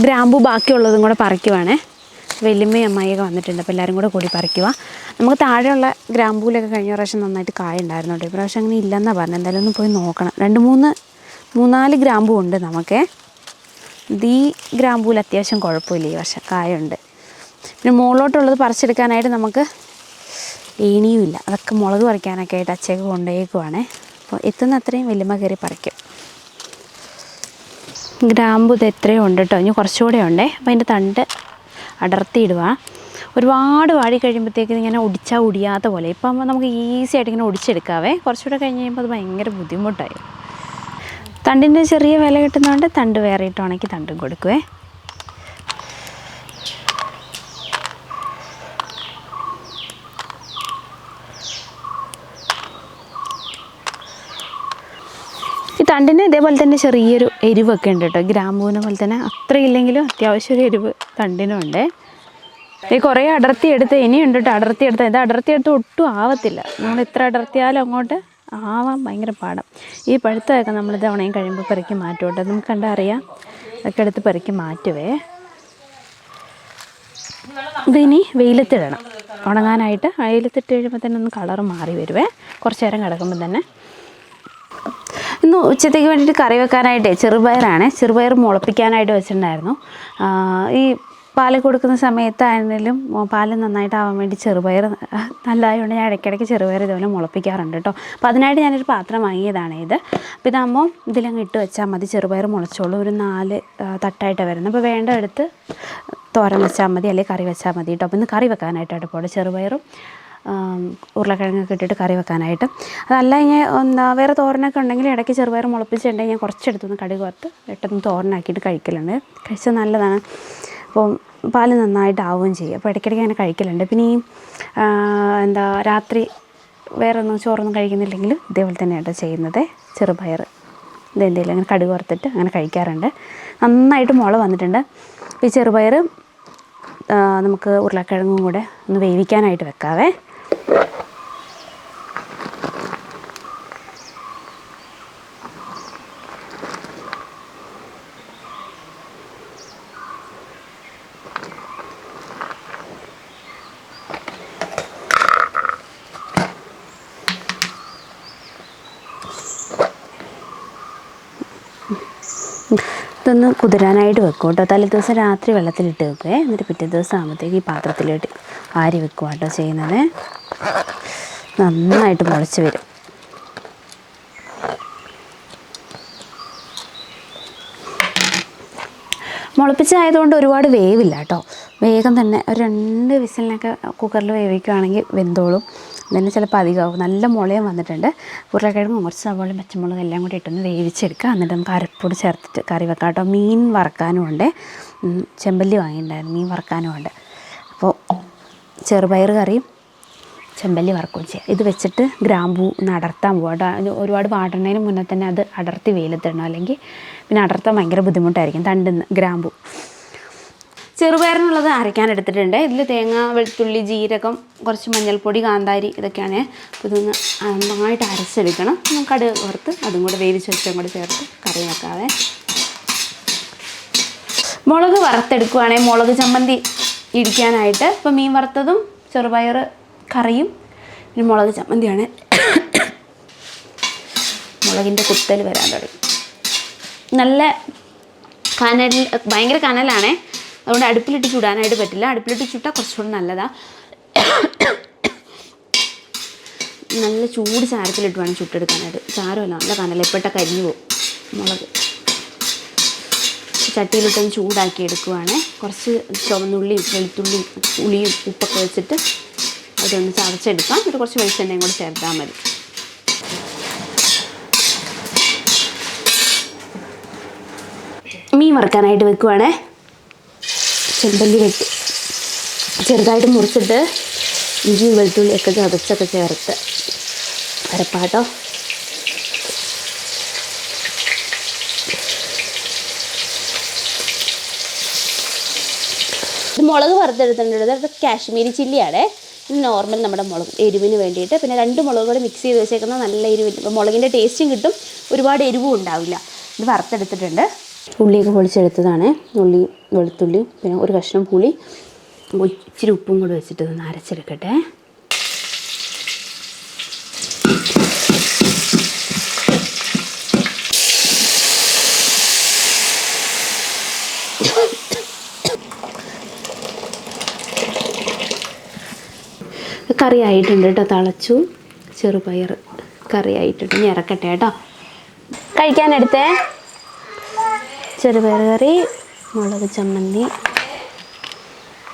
ഗ്രാമ്പു ബാക്കിയുള്ളതും കൂടെ പറിക്കുവാണേ. വലിയമ്മയും അമ്മായിയൊക്കെ വന്നിട്ടുണ്ട്, അപ്പോൾ എല്ലാവരും കൂടി പറിക്കുക. നമുക്ക് താഴെയുള്ള ഗ്രാമ്പൂലൊക്കെ കഴിഞ്ഞ പ്രാവശ്യം നന്നായിട്ട് കായ ഉണ്ടായിരുന്നു കേട്ടോ. ഇപ്രാവശ്യം അങ്ങനെ ഇല്ലെന്നാണ് പറഞ്ഞത്. എന്തായാലും ഒന്ന് പോയി നോക്കണം. 2-3-4 ഗ്രാമ്പൂ ഉണ്ട് നമുക്ക്. ഈ ഗ്രാമ്പൂല് അത്യാവശ്യം കുഴപ്പമില്ല, ഈ വർഷം കായുണ്ട്. പിന്നെ മുകളിലോട്ടുള്ളത് പറിച്ചെടുക്കാനായിട്ട് നമുക്ക് ഏണിയുമില്ല, അതൊക്കെ മുളക് പറിക്കാനൊക്കെ ആയിട്ട് അച്ചയൊക്കെ കൊണ്ടുപോയേക്കുവാണേ. അപ്പോൾ എത്തുന്ന അത്രയും വലിയമ്മ കയറി പറിക്കും. ഗ്രാമ്പു ഇത് എത്രയും ഉണ്ട് കേട്ടോ, ഇനി കുറച്ചുകൂടെ ഉണ്ടേ. അപ്പോൾ അതിൻ്റെ തണ്ട് അടർത്തിയിടുക. ഒരുപാട് വാടി കഴിയുമ്പോഴത്തേക്ക് ഇങ്ങനെ ഒടിയാത്ത പോലെ. ഇപ്പം നമുക്ക് ഈസി ആയിട്ട് ഇങ്ങനെ ഒടിച്ചെടുക്കാവേ. കുറച്ചുകൂടെ കഴിഞ്ഞ് കഴിയുമ്പോൾ അത് ഭയങ്കര ബുദ്ധിമുട്ടായി. തണ്ടിൻ്റെ ചെറിയ വില കിട്ടുന്നതുകൊണ്ട് തണ്ട് വേറെ ഇട്ട് ഉണക്കി തണ്ടും കൊടുക്കുവേ. ഈ തണ്ടിന് ഇതേപോലെ തന്നെ ചെറിയൊരു എരിവൊക്കെ ഉണ്ട് കേട്ടോ, ഗ്രാമ്പൂവിനെ പോലെ തന്നെ. അത്ര ഇല്ലെങ്കിലും അത്യാവശ്യം ഒരു എരിവ് തണ്ടിനും ഉണ്ട്. ഈ കുറേ അടർത്തിയെടുത്ത് ഇനിയുണ്ട് കേട്ടോ, അടർത്തിയെടുത്ത്. ഇത് അടർത്തിയെടുത്ത് ഒട്ടും ആവത്തില്ല, നമ്മൾ എത്ര അടർത്തിയാലും അങ്ങോട്ട് ആവാൻ ഭയങ്കര പാടാം. ഈ പഴുത്തതൊക്കെ നമ്മളിത് ഉണങ്ങി കഴിയുമ്പോൾ പെറുക്കി മാറ്റും കേട്ടോ, നമുക്ക് കണ്ടറിയാം. അതൊക്കെ എടുത്ത് പെറുക്കി മാറ്റുവേ. ഇതിനി വെയിലത്തിടണം ഉണങ്ങാനായിട്ട്. വെയിലത്തിട്ട് കഴിയുമ്പോൾ തന്നെ ഒന്ന് കളറ് മാറി വരുവേ, കുറച്ച് നേരം കിടക്കുമ്പോൾ തന്നെ. ഇന്ന് ഉച്ചത്തേക്ക് വേണ്ടിയിട്ട് കറി വെക്കാനായിട്ടേ ചെറുപയർ മുളപ്പിക്കാനായിട്ട് വെച്ചിട്ടുണ്ടായിരുന്നു. ഈ പാല് കൊടുക്കുന്ന സമയത്തായിരുന്നാലും പാല് നന്നായിട്ടാവാൻ വേണ്ടി ചെറുപയർ നല്ലതായതുകൊണ്ട് ഞാൻ ഇടയ്ക്കിടയ്ക്ക് ചെറുപയർ ഇതുപോലെ മുളപ്പിക്കാറുണ്ട് കേട്ടോ. അപ്പോൾ അതിനായിട്ട് ഞാനൊരു പാത്രം വാങ്ങിയതാണ് ഇത്. അപ്പോൾ ഇതാകുമ്പോൾ ഇതിലങ്ങ് ഇട്ട് വെച്ചാൽ മതി, ചെറുപയർ മുളച്ചോളൂ. ഒരു 4 തട്ടായിട്ട് വരുന്നത്. അപ്പോൾ വേണ്ട എടുത്ത് തോരൻ വെച്ചാൽ മതി, അല്ലെങ്കിൽ കറി വെച്ചാൽ മതി കേട്ടോ. അപ്പോൾ ഇന്ന് കറി വെക്കാനായിട്ട് അടുപ്പോടെ ചെറുപയറും ഉരുളക്കിഴങ്ങൊക്കെ ഇട്ടിട്ട് കറി വെക്കാനായിട്ട്. അതല്ല ഞാൻ വേറെ തോരനൊക്കെ ഉണ്ടെങ്കിൽ ഇടയ്ക്ക് ചെറുപയർ മുളപ്പിച്ചിട്ടുണ്ടെങ്കിൽ ഞാൻ കുറച്ചെടുത്തൊന്ന് കടുക് വറുത്ത് പെട്ടെന്ന് തോരനാക്കിയിട്ട് കഴിക്കലുണ്ട്. കഴിച്ചാൽ നല്ലതാണ്. അപ്പോൾ പാല് നന്നായിട്ടാവുകയും ചെയ്യും. അപ്പോൾ ഇടയ്ക്കിടയ്ക്ക് അങ്ങനെ കഴിക്കലുണ്ട്. പിന്നെ ഈ രാത്രി വേറൊന്നും ചോറൊന്നും കഴിക്കുന്നില്ലെങ്കിൽ ഇതേപോലെ തന്നെയാണ് ചെയ്യുന്നത്. ചെറുപയർ ഇതെന്തെങ്കിലും അങ്ങനെ കടുക് വറുത്തിട്ട് അങ്ങനെ കഴിക്കാറുണ്ട്. നന്നായിട്ട് മുള വന്നിട്ടുണ്ട്. ഈ ചെറുപയർ നമുക്ക് ഉരുളക്കിഴങ്ങും കൂടെ ഒന്ന് വേവിക്കാനായിട്ട് വെക്കാവേ. ഇതൊന്ന് കുതിരാനായിട്ട് വെക്കും കേട്ടോ. തലേ ദിവസം രാത്രി വെള്ളത്തിലിട്ട് വെക്കുവേ. എന്നിട്ട് പിറ്റേ ദിവസം ആകുമ്പോഴത്തേക്ക് ഈ പാത്രത്തിലിട്ട് വാരി വെക്കുക കേട്ടോ ചെയ്യുന്നത്. നന്നായിട്ട് മുളച്ച് വരും. മുളപ്പിച്ചതായതുകൊണ്ട് ഒരുപാട് വേവില്ല കേട്ടോ, വേഗം തന്നെ ഒരു 2 വിസിലിനൊക്കെ കുക്കറിൽ വേവിക്കുകയാണെങ്കിൽ വെന്തോളും. തന്നെ ചിലപ്പോൾ അധികമാവും. നല്ല മുളയും വന്നിട്ടുണ്ട്. ഉരുളക്കിഴങ്ങും കുറച്ച് സവാളയും പച്ചമുളകും എല്ലാം കൂടി ഇട്ടൊന്ന് വേവിച്ചെടുക്കുക. എന്നിട്ട് നമുക്ക് അരപ്പൊടി ചേർത്തിട്ട് കറി വെക്കാം കേട്ടോ. മീൻ വറക്കാനും ഉണ്ട്, ചെമ്പല്ലി വാങ്ങിയിട്ടുണ്ടായിരുന്നു, മീൻ വറക്കാനും ഉണ്ട്. അപ്പോൾ ചെറുപയർ കറിയും ചെമ്പല്ലി വറക്കുകയും ചെയ്യാം. ഇത് വെച്ചിട്ട് ഗ്രാമ്പൂ ഒന്ന് അടർത്താൻ പോകാം കേട്ടോ. ഒരുപാട് വാടുന്നതിന് മുന്നേ തന്നെ അത് അടർത്തി വെയിലത്തിടണം, അല്ലെങ്കിൽ പിന്നെ അടർത്താൻ ഭയങ്കര ബുദ്ധിമുട്ടായിരിക്കും. തണ്ടുന്ന ഗ്രാമ്പൂ. ചെറുപയറിനുള്ളത് അരയ്ക്കാൻ എടുത്തിട്ടുണ്ട്. ഇതിൽ തേങ്ങ, വെളുത്തുള്ളി, ജീരകം, കുറച്ച് മഞ്ഞൾപ്പൊടി, കാന്താരി ഇതൊക്കെയാണ്. അപ്പോൾ ഇതൊന്ന് നന്നായിട്ട് അരച്ചെടുക്കണം. കടുക് വറുത്ത് അതും കൂടെ വേവിച്ച് വെച്ചും കൂടെ ചേർത്ത് കറി വെക്കാവേ. മുളക് വറുത്തെടുക്കുകയാണെങ്കിൽ മുളക് ചമ്മന്തി ഇടിക്കാനായിട്ട് ഇപ്പോൾ മീൻ വറുത്തതും ചെറുപയർ കറിയും പിന്നെ മുളക് ചമ്മന്തിയാണ്. മുളകിൻ്റെ കുത്തൽ വരാൻ തുടങ്ങി. നല്ല കനലിൽ, ഭയങ്കര കനലാണേ, അതുകൊണ്ട് അടുപ്പിലിട്ട് ചുടാനായിട്ട് പറ്റില്ല. അടുപ്പിലിട്ട് ചുട്ടാൽ കുറച്ചുകൂടി നല്ലതാണ്. നല്ല ചൂട് ചാരത്തിലിട്ട് വേണം ചുട്ടെടുക്കാനായിട്ട്. ചാരമല്ല, നല്ല കനല, ഇപ്പോഴത്തെ കരിഞ്ഞു പോകും മുളക്. ചട്ടിയിലിട്ടൊന്ന് ചൂടാക്കി എടുക്കുവാണ്. കുറച്ച് ചുവന്നുള്ളിയും വെളുത്തുള്ളിയും പുളിയും ഉപ്പൊക്കെ വെച്ചിട്ട് അതൊന്ന് ചതച്ചെടുക്കാം. എന്നിട്ട് കുറച്ച് വെളിച്ചെണ്ണയും കൂടെ ചേർത്താൽ മതി. മീൻ വറുക്കാനായിട്ട് വെക്കുവാണേ. ചെമ്പല്ലി വെട്ടി ചെറുതായിട്ട് മുറിച്ചിട്ട് ഇഞ്ചിയും വെളുത്തുള്ളിയൊക്കെ ചതച്ചൊക്കെ ചേർത്ത് അരപ്പാട്ടോ. ഇത് മുളക് വറുത്തെടുത്തിട്ടുണ്ട്. അത് കാശ്മീരി ചില്ലിയാണേ. ഇത് നോർമൽ നമ്മുടെ മുളക് എരിവിന് വേണ്ടിയിട്ട്. പിന്നെ 2 മുളക് കൂടെ മിക്സ് ചെയ്ത് വെച്ചേക്കുന്ന നല്ല എരിവ്, മുളകിൻ്റെ ടേസ്റ്റും കിട്ടും, ഒരുപാട് എരിവും ഉണ്ടാവില്ല. ഇത് വറുത്തെടുത്തിട്ടുണ്ട്. ഉള്ളിയൊക്കെ പൊളിച്ചെടുത്തതാണ്. ഉള്ളി, വെളുത്തുള്ളി, പിന്നെ ഒരു കഷ്ണം പുളി, ഇച്ചിരി ഉപ്പും കൂടെ വെച്ചിട്ട് ഒന്ന് അരച്ചെടുക്കട്ടെ. കറി ആയിട്ടുണ്ട് കേട്ടോ. തിളച്ചു. ചെറുപയർ കറി ആയിട്ടുണ്ട്. ഇനി ഇറക്കട്ടെ കേട്ടോ. കഴിക്കാനെടുത്തേ ചെറുപയർ കറി, മുളക് ചമ്മന്തി,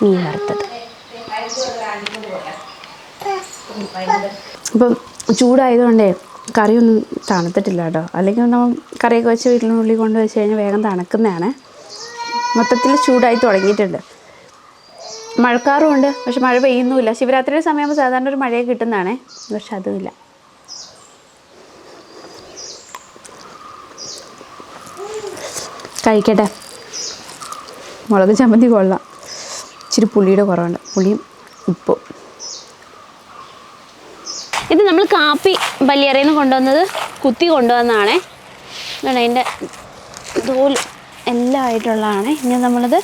മീൻ വറുത്തത്. അപ്പം ചൂടായതുകൊണ്ടേ കറിയൊന്നും തണുത്തിട്ടില്ല കേട്ടോ. അല്ലെങ്കിൽ നമ്മൾ കറിയൊക്കെ വെച്ച് വീട്ടിനുള്ളിൽ കൊണ്ട് വെച്ച് കഴിഞ്ഞാൽ വേഗം തണുക്കുന്നതാണ്. മൊത്തത്തിൽ ചൂടായി തുടങ്ങിയിട്ടുണ്ട്. മഴക്കാറുമുണ്ട്, പക്ഷെ മഴ പെയ്യുന്നുമില്ല. ശിവരാത്രിയുടെ സമയമാകുമ്പോൾ സാധാരണ ഒരു മഴയൊക്കെ കിട്ടുന്നതാണ്, പക്ഷെ അതുമില്ല. കഴിക്കട്ടെ. മുളക് ചമ്മന്തി കൊള്ളാം. ഇച്ചിരി പുളിയുടെ കുറവുണ്ട്, പുളിയും ഉപ്പും. ഇത് നമ്മൾ കാപ്പി ബല്ലിയറയിൽ നിന്ന് കൊണ്ടുവന്നത് കുത്തി കൊണ്ടുവന്നതാണേ. അതിൻ്റെ തോല് എല്ലാം ആയിട്ടുള്ളതാണ്. ഇനി നമ്മളത്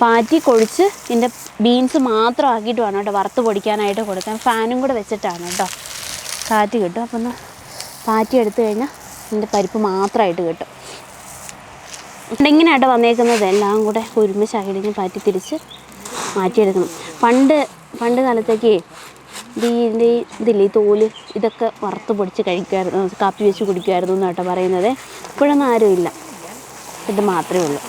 പാറ്റി കൊഴിച്ച് ഇതിൻ്റെ ബീൻസ് മാത്രം ആക്കിയിട്ട് വേണം കേട്ടോ വറുത്ത് പൊടിക്കാനായിട്ട് കൊടുക്കാൻ. ഫാനും കൂടെ വെച്ചിട്ടാണ് കേട്ടോ, കാറ്റ് കിട്ടും. അപ്പം ഒന്ന് പാറ്റി എടുത്തു കഴിഞ്ഞാൽ ഇതിൻ്റെ പരിപ്പ് മാത്രമായിട്ട് കിട്ടും. ഇങ്ങനെയാട്ടോ വന്നേക്കുന്നത്. എല്ലാം കൂടെ ഒരുമിച്ചാക്കിയിട്ട് പാറ്റി തിരിച്ച് മാറ്റിയെടുക്കണം. പണ്ട് കാലത്തേക്ക് ഇതില്ലേ തോല് ഇതൊക്കെ വറുത്ത് പൊടിച്ച് കഴിക്കുമായിരുന്നു, കാപ്പി വെച്ച് കുടിക്കുമായിരുന്നു എന്നാട്ടോ പറയുന്നത്. ഇപ്പോഴൊന്നും ആരുമില്ല, ഇത് മാത്രമേ ഉള്ളൂ.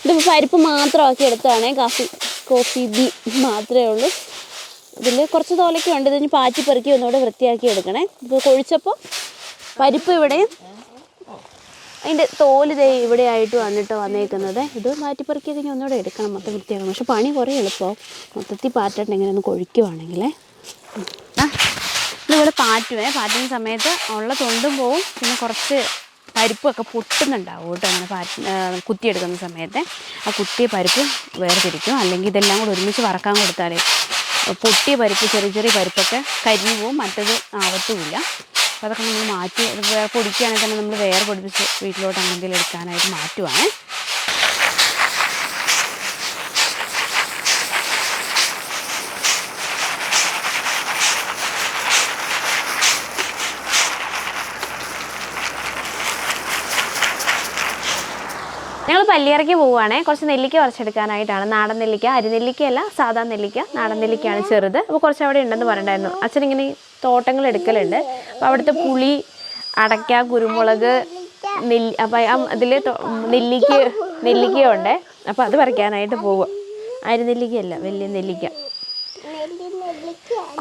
ഇത് പരിപ്പ് മാത്രമാക്കി എടുത്തതാണേ. കോഫി ബി മാത്രമേ ഉള്ളൂ. ഇതിൽ കുറച്ച് തോലൊക്കെ ഉണ്ട്. ഇതിന് പാറ്റി പെറുക്കി ഒന്നുകൂടെ വൃത്തിയാക്കി എടുക്കണേ. ഇപ്പോൾ കൊഴിച്ചപ്പോൾ പരിപ്പ് ഇവിടെയും അതിൻ്റെ തോല് ഇവിടെ ആയിട്ട് വന്നേക്കുന്നത്. ഇത് പാറ്റിപ്പെറുക്കി ഇതിന് ഒന്നുകൂടെ എടുക്കണം, മൊത്തം വൃത്തിയാക്കണം. പക്ഷെ പണി കുറേ എളുപ്പമാവും മൊത്തത്തിൽ പാറ്റേണ്ട ഇങ്ങനെ ഒന്ന് കൊഴിക്കുവാണെങ്കിലേ. ഇതിവിടെ പാറ്റുന്ന സമയത്ത് ഉള്ള തൊണ്ടും പോവും, പിന്നെ കുറച്ച് പരിപ്പൊക്കെ പൊട്ടുന്നുണ്ടാവും കേട്ടോ. അങ്ങനെ കുത്തിയെടുക്കുന്ന സമയത്ത് ആ കുത്തിയ പരിപ്പ് വേർതിരിക്കും. അല്ലെങ്കിൽ ഇതെല്ലാം കൂടെ ഒരുമിച്ച് വറക്കാൻ കൊടുത്താലേ പൊട്ടിയ പരിപ്പ്, ചെറിയ പരിപ്പൊക്കെ കരിഞ്ഞു പോവും, മറ്റത് ആവത്തുമില്ല. അപ്പോൾ അതൊക്കെ നമ്മൾ മാറ്റി പൊടിക്കുകയാണെങ്കിൽ തന്നെ നമ്മൾ വേറെ പൊടിപ്പിച്ച് വീട്ടിലോട്ട് എന്തെങ്കിലും എടുക്കാനായിട്ട് മാറ്റുവാണ്. ഞങ്ങൾ പല്ലിയിറക്കി പോവുകയാണേ. കുറച്ച് നെല്ലിക്ക പറിച്ചെടുക്കാനായിട്ടാണ്. നാടൻ നെല്ലിക്ക, അരിനെല്ലിക്കയല്ല, സാധാ നെല്ലിക്ക. നാടൻ നെല്ലിക്കയാണ് ചെറുത്. അപ്പോൾ കുറച്ച് അവിടെ ഉണ്ടെന്ന് പറഞ്ഞിട്ടുണ്ടായിരുന്നു. അച്ഛനിങ്ങനെ തോട്ടങ്ങൾ എടുക്കലുണ്ട്. അപ്പോൾ അവിടുത്തെ പുളി, അടയ്ക്ക, കുരുമുളക്, അപ്പം അതിൽ നെല്ലിക്കയുണ്ട്. അപ്പോൾ അത് പറിക്കാനായിട്ട് പോവുക. അരിനെല്ലിക്കയല്ല, വലിയ നെല്ലിക്ക.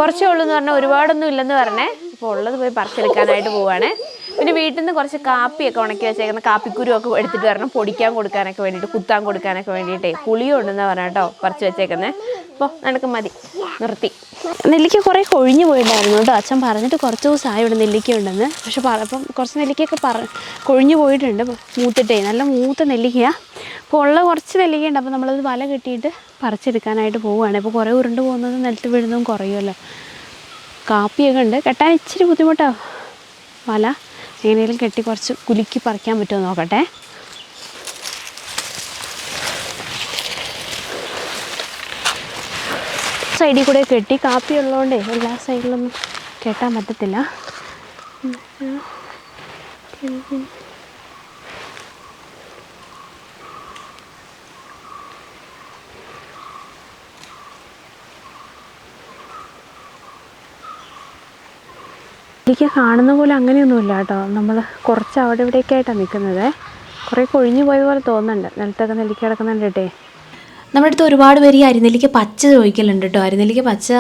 കുറച്ചേ ഉള്ളൂ എന്ന് പറഞ്ഞാൽ ഒരുപാടൊന്നും ഇല്ലെന്ന് പറഞ്ഞേ. അപ്പോൾ ഉള്ളത് പോയി പറിച്ചെടുക്കാനായിട്ട് പോവുകയാണേ. പിന്നെ വീട്ടിൽ നിന്ന് കുറച്ച് കാപ്പിയൊക്കെ ഉണക്കി വെച്ചേക്കുന്ന കാപ്പിക്കുരുവൊക്കെ എടുത്തിട്ട് വരണം പൊടിക്കാൻ കൊടുക്കാനൊക്കെ വേണ്ടിയിട്ട്, കുത്താൻ കൊടുക്കാനൊക്കെ വേണ്ടിയിട്ടേ. പുളിയും ഉണ്ടെന്നാണ് പറഞ്ഞാൽ കേട്ടോ പറിച്ച് വെച്ചേക്കുന്നത്. അപ്പോൾ നടക്കും, മതി, നിർത്തി. നെല്ലിക്ക കുറേ കൊഴിഞ്ഞു പോയിട്ടുണ്ടായിരുന്നു കേട്ടോ. അച്ഛൻ പറഞ്ഞിട്ട് കുറച്ച് ദിവസമായി ഇവിടെ നെല്ലിക്ക ഉണ്ടെന്ന്. പക്ഷെ അപ്പം കുറച്ച് നെല്ലിക്കയൊക്കെ കൊഴിഞ്ഞു പോയിട്ടുണ്ട് മൂത്തിട്ടേ. നല്ല മൂത്ത നെല്ലിക്കയാണ്. അപ്പോൾ ഉള്ള കുറച്ച് നെല്ലിക്കയുണ്ട്. അപ്പോൾ നമ്മളത് വല കെട്ടിയിട്ട് പറിച്ചെടുക്കാനായിട്ട് പോവുകയാണ്. ഇപ്പോൾ കുറേ ഉരുണ്ട് പോകുന്നതും നിലത്ത് വീഴുന്നതും കുറയുമല്ലോ. കാപ്പിയൊക്കെ ഉണ്ട്, കെട്ടാൻ ഇച്ചിരി ബുദ്ധിമുട്ടാണ്. വല എങ്ങനെയെങ്കിലും കെട്ടി കുറച്ച് കുലുക്കി പറിക്കാൻ പറ്റുമോ നോക്കട്ടെ. സൈഡിൽ കൂടെ കെട്ടി, കാപ്പി ഉള്ളതുകൊണ്ടേ എല്ലാ സൈഡിലൊന്നും കെട്ടാൻ പറ്റത്തില്ല. എനിക്ക് കാണുന്ന പോലെ അങ്ങനെയൊന്നുമില്ല കേട്ടോ. നമ്മൾ കുറച്ച് അവിടെ ഇവിടെയൊക്കെ ആയിട്ടാണ് നിൽക്കുന്നത്. കുറേ കൊഴിഞ്ഞു പോയതുപോലെ തോന്നുന്നുണ്ട്. നിലത്തൊക്കെ നെല്ലിക്ക കിടക്കുന്നുണ്ട് കേട്ടേ. നമ്മുടെ അടുത്ത് ഒരുപാട് പേര് ഈ അരിനെല്ലിക്ക പച്ച ചോദിക്കലുണ്ട് കേട്ടോ. അരിനെല്ലിക്ക പച്ച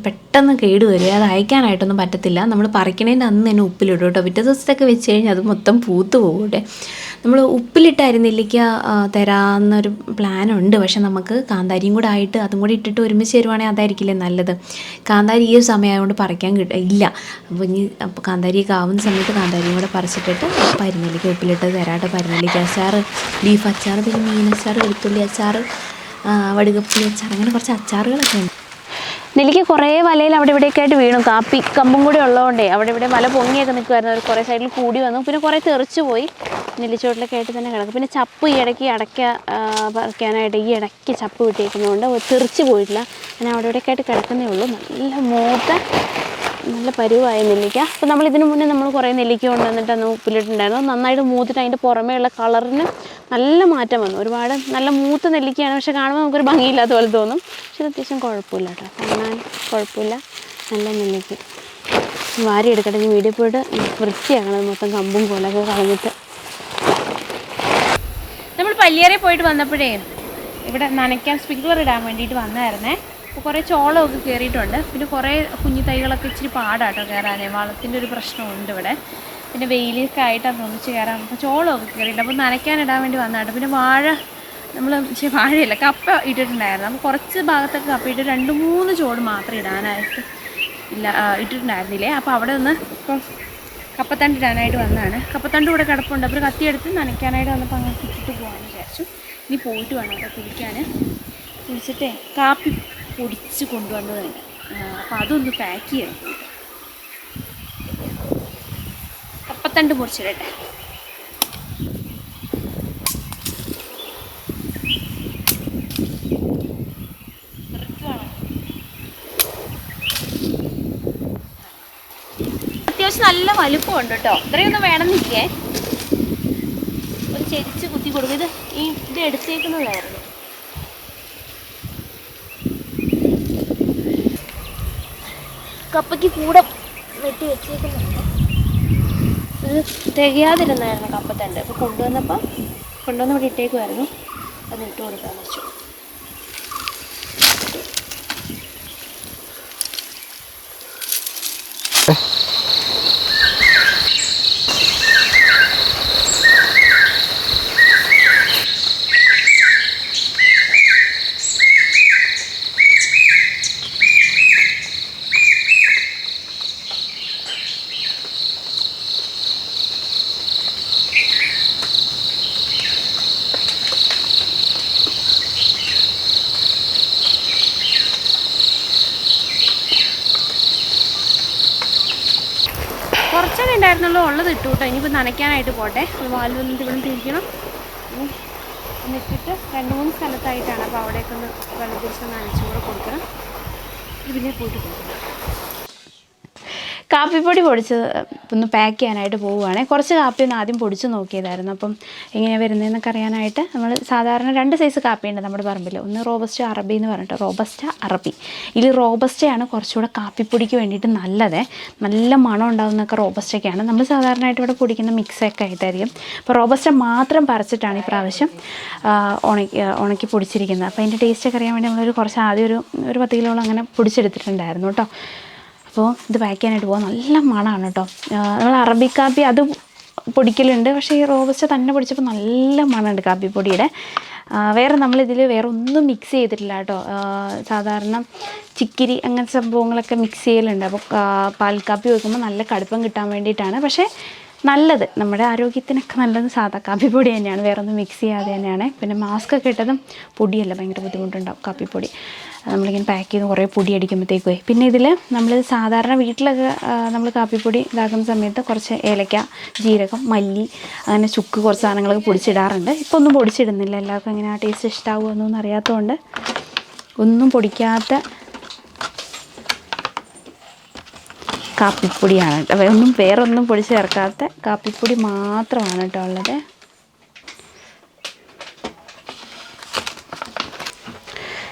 പെട്ടെന്ന് കേട് വരും, അത് അയക്കാനായിട്ടൊന്നും പറ്റത്തില്ല. നമ്മൾ പറിക്കണേൻ്റെ അന്ന് തന്നെ ഉപ്പിലിടും കേട്ടോ. പിറ്റേ ദിവസത്തൊക്കെ വെച്ച് കഴിഞ്ഞാൽ അത് മൊത്തം പൂത്ത് പോകും കേട്ടോ. നമ്മൾ ഉപ്പിലിട്ട അരിനെല്ലിക്ക തരാമെന്നൊരു പ്ലാനുണ്ട്. പക്ഷെ നമുക്ക് കാന്താരിയും കൂടെ ആയിട്ട് അതും കൂടി ഇട്ടിട്ട് ഒരുമിച്ച് തരുവാണെങ്കിൽ അതായിരിക്കില്ലേ നല്ലത്. കാന്താരി ഈ ഒരു സമയമായതുകൊണ്ട് പറിക്കാൻ ഇല്ല. അപ്പോൾ കാന്താരിയൊക്കെ ആവുന്ന സമയത്ത് കാന്താരിയും കൂടെ പറിച്ചിട്ടിട്ട് അരിനെല്ലിക്ക ഉപ്പിലിട്ട് തരാട്ടോ. അരിനെല്ലിക്ക അച്ചാർ, ബീഫ് അച്ചാർ, പിന്നെ മീനച്ചാർ, വെളുത്തുള്ളി അച്ചാർ, വടുകപ്പുളി അച്ചാർ, അങ്ങനെ കുറച്ച് അച്ചാറുകളൊക്കെ ഉണ്ട്. നെല്ലിക്ക കുറേ വലയിൽ അവിടെ ഇവിടെയൊക്കെ ആയിട്ട് വീണു. കാപ്പി കമ്പും കൂടി ഉള്ളതുകൊണ്ടേ അവിടെ ഇവിടെ വല പൊങ്ങിയൊക്കെ നിൽക്കുമായിരുന്നു. അവർ കുറേ സൈഡിൽ കൂടി വന്നു. പിന്നെ കുറേ തെറിച്ച് പോയി. നെല്ലിച്ചോട്ടിലൊക്കെ ആയിട്ട് തന്നെ കിടക്കും. പിന്നെ ചപ്പ് ഈ ഇടയ്ക്ക് പറിക്കാനായിട്ട് ഈ ഇടയ്ക്ക് ചപ്പ് കിട്ടിയിരിക്കുന്നതുകൊണ്ട് തെറിച്ച് പോയിട്ടില്ല. അങ്ങനെ അവിടെ ഇവിടെയൊക്കെ ആയിട്ട് കിടക്കുന്നേ ഉള്ളൂ. നല്ല മൂത്ത നല്ല പരുവായ നെല്ലിക്ക. അപ്പോൾ നമ്മൾ ഇതിന് മുന്നേ നമ്മൾ കുറേ നെല്ലിക്ക കൊണ്ടുവന്നിട്ട് അന്ന് ഉപ്പിലിട്ടുണ്ടായിരുന്നു. നന്നായിട്ട് മൂത്തിട്ട് അതിൻ്റെ പുറമേയുള്ള കളറിന് നല്ല മാറ്റം വന്നു. ഒരുപാട് നല്ല മൂത്ത നെല്ലിക്കയാണ്. പക്ഷെ കാണുമ്പോൾ നമുക്കൊരു ഭംഗിയില്ലാത്ത പോലെ തോന്നും. പക്ഷെ അത്യാവശ്യം കുഴപ്പമില്ല കേട്ടോ, കാണാൻ കുഴപ്പമില്ല. നല്ല നെല്ലിക്ക വാരി എടുക്കട്ടെ. ഇനി വീഡിയോ പോയിട്ട് വൃത്തിയാക്കണം മൊത്തം കമ്പും പോലൊക്കെ കളഞ്ഞിട്ട്. നമ്മൾ പല്ലിയേറെ പോയിട്ട് വന്നപ്പോഴേ ഇവിടെ നനയ്ക്കാൻ സ്പ്രിംഗ്ലർ ഇടാൻ വേണ്ടിയിട്ട് വന്നായിരുന്നേ. അപ്പോൾ കുറേ ചോളമൊക്കെ കയറിയിട്ടുണ്ട്. പിന്നെ കുറേ കുഞ്ഞു തൈകളൊക്കെ ഇച്ചിരി പാടാട്ടോ കയറാനേ. വളത്തിൻ്റെ ഒരു പ്രശ്നമുണ്ട് ഇവിടെ. പിന്നെ വെയിലൊക്കെ ആയിട്ടാണ് ഒന്നിച്ച് കയറാൻ. അപ്പോൾ ചോളമൊക്കെ കയറിയിട്ടുണ്ട്. അപ്പോൾ നനയ്ക്കാനിടാൻ വേണ്ടി വന്നതാട്ടോ. പിന്നെ നമ്മൾ വാഴയില്ല, കപ്പ ഇട്ടിട്ടുണ്ടായിരുന്നു. അപ്പോൾ കുറച്ച് ഭാഗത്തൊക്കെ കപ്പ ഇട്ട് 2-3 ചോട് മാത്രം ഇടാനായിട്ട് ഇട്ടിട്ടുണ്ടായിരുന്നില്ലേ. അപ്പോൾ അവിടെ നിന്ന് ഇപ്പം കപ്പത്തണ്ട് ഇടാനായിട്ട് വന്നതാണ്. കപ്പത്തണ്ട് കൂടെ കിടപ്പുണ്ട്. അപ്പോൾ കത്തിയെടുത്ത് നനയ്ക്കാനായിട്ട് വന്നപ്പോൾ അങ്ങനെ ഇട്ടിട്ട് പോകാമെന്ന് വിചാരിച്ചു. ഇനി പോയിട്ട് വേണം കേട്ടോ കുളിക്കാൻ. കുളിച്ചിട്ടേ കാപ്പി പൊടിച്ച് കൊണ്ടുവന്നതുണ്ട്. അപ്പോൾ അതൊന്ന് പാക്ക് ചെയ്യണം. കപ്പത്തണ്ട് മുറിച്ചിടട്ടെ. അത്യാവശ്യം നല്ല വലുപ്പമുണ്ട് കേട്ടോ. ഇത്രയൊന്നും വേണമെന്നില്ലേ. ഒരു ചെരിച്ച് കുത്തി കൊടുക്കും. ഇത് എടുത്തേക്കുന്നതായിരുന്നു. കപ്പയ്ക്ക് കൂടെ വെട്ടി വെച്ചേക്കുന്നുണ്ട്. ഇത് തികയാതിരുന്നായിരുന്നു കപ്പത്തണ്ട്. അപ്പോൾ കൊണ്ടുവന്ന് ഇവിടെ ഇട്ടേക്കുമായിരുന്നു. അത് ഇട്ട് കൊടുക്കാമെന്ന് വെച്ചു. കുറച്ചൊക്കെ ഉണ്ടായിരുന്നുള്ളൂ, ഉള്ളത് ഇട്ടു കേട്ടോ. ഇനിയിപ്പോൾ നനയ്ക്കാനായിട്ട് പോട്ടെ. വാല് വന്നിട്ട് ഇവിടെ തിരിക്കണം. എന്നിട്ടിട്ട് 2-3 സ്ഥലത്തായിട്ടാണ്. അപ്പോൾ അവിടേക്ക് ഒന്ന് വെള്ളം തിരിച്ച് നനച്ചും കൂടെ കൊടുക്കണം. പിന്നെ പോയിട്ട് കൊടുക്കണം. കാപ്പിപ്പൊടി പൊടിച്ചത് ഒന്ന് പാക്ക് ചെയ്യാനായിട്ട് പോവുകയാണെങ്കിൽ കുറച്ച് കാപ്പി ഒന്ന് ആദ്യം പൊടിച്ച് നോക്കിയതായിരുന്നു. അപ്പം എങ്ങനെയാണ് വരുന്നതെന്നൊക്കെ അറിയാനായിട്ട് നമ്മൾ സാധാരണ 2 സൈസ് കാപ്പിയുണ്ട് നമ്മുടെ പറമ്പിൽ. ഒന്ന് റോബസ്റ്റ അറബി എന്ന് പറഞ്ഞിട്ട്, റോബസ്റ്റ അറബി. ഇതിൽ റോബസ്റ്റയാണ് കുറച്ചുകൂടെ കാപ്പിപ്പൊടിക്ക് വേണ്ടിയിട്ട് നല്ലത്. നല്ല മണം ഉണ്ടാകുന്നതൊക്കെ റോബസ്റ്റയ്ക്കാണ്. നമ്മൾ സാധാരണയായിട്ട് ഇവിടെ പൊടിക്കുന്ന മിക്സൊക്കെ ആയിട്ടായിരിക്കും. അപ്പോൾ റോബസ്റ്റ മാത്രം പറിച്ചിട്ടാണ് ഈ പ്രാവശ്യം ഉണക്കി പൊടിച്ചിരിക്കുന്നത്. അപ്പോൾ അതിൻ്റെ ടേസ്റ്റൊക്കെ അറിയാൻ വേണ്ടി നമ്മളൊരു കുറച്ച് ആദ്യം ഒരു 10 കിലോളം അങ്ങനെ പൊടിച്ചെടുത്തിട്ടുണ്ടായിരുന്നു കേട്ടോ. അപ്പോൾ ഇത് പാക്ക് ചെയ്യാനായിട്ട് പോകാം. നല്ല മണമാണ് കേട്ടോ. നമ്മൾ അറബിക് കാപ്പി അത് പൊടിക്കലുണ്ട്. പക്ഷേ ഈ റോബസ്റ്റ തന്നെ പൊടിച്ചപ്പോൾ നല്ല മണമുണ്ട് കാപ്പിപ്പൊടിയുടെ. വേറെ നമ്മളിതിൽ വേറെ ഒന്നും മിക്സ് ചെയ്തിട്ടില്ല കേട്ടോ. സാധാരണ ചിക്കിരി അങ്ങനത്തെ സംഭവങ്ങളൊക്കെ മിക്സ് ചെയ്യലുണ്ട്. അപ്പോൾ പാൽക്കാപ്പി വെക്കുമ്പോൾ നല്ല കടുപ്പം കിട്ടാൻ വേണ്ടിയിട്ടാണ്. പക്ഷേ നല്ലത്, നമ്മുടെ ആരോഗ്യത്തിനൊക്കെ നല്ലത് സാധാ കാപ്പിപ്പൊടി തന്നെയാണ്. വേറെ ഒന്നും മിക്സ് ചെയ്യാതെ തന്നെയാണ്. പിന്നെ മാസ്ക് ഒക്കെ ഇട്ടതും പൊടിയല്ല, ഭയങ്കര ബുദ്ധിമുട്ടുണ്ടാവും കാപ്പിപ്പൊടി. നമ്മളിങ്ങനെ പാക്ക് ചെയ്ത് കുറേ പൊടി അടിക്കുമ്പോഴത്തേക്കുമേ. പിന്നെ ഇതിൽ നമ്മൾ സാധാരണ വീട്ടിലൊക്കെ നമ്മൾ കാപ്പിപ്പൊടി ഇതാക്കുന്ന സമയത്ത് കുറച്ച് ഏലക്ക, ജീരകം, മല്ലി, അങ്ങനെ ചുക്ക് കുറച്ച് സാധനങ്ങളൊക്കെ പൊടിച്ചിടാറുണ്ട്. ഇപ്പോൾ ഒന്നും പൊടിച്ചിടുന്നില്ല. എല്ലാവർക്കും അങ്ങനെ ആ ടേസ്റ്റ് ഇഷ്ടമാകുമെന്നൊന്നും അറിയാത്തതുകൊണ്ട് ഒന്നും പൊടിക്കാത്ത കാപ്പിപ്പൊടിയാണ് കേട്ടോ. വേറൊന്നും പൊടിച്ച് ചേർക്കാത്ത കാപ്പിപ്പൊടി മാത്രമാണ് കേട്ടോ ഉള്ളത്.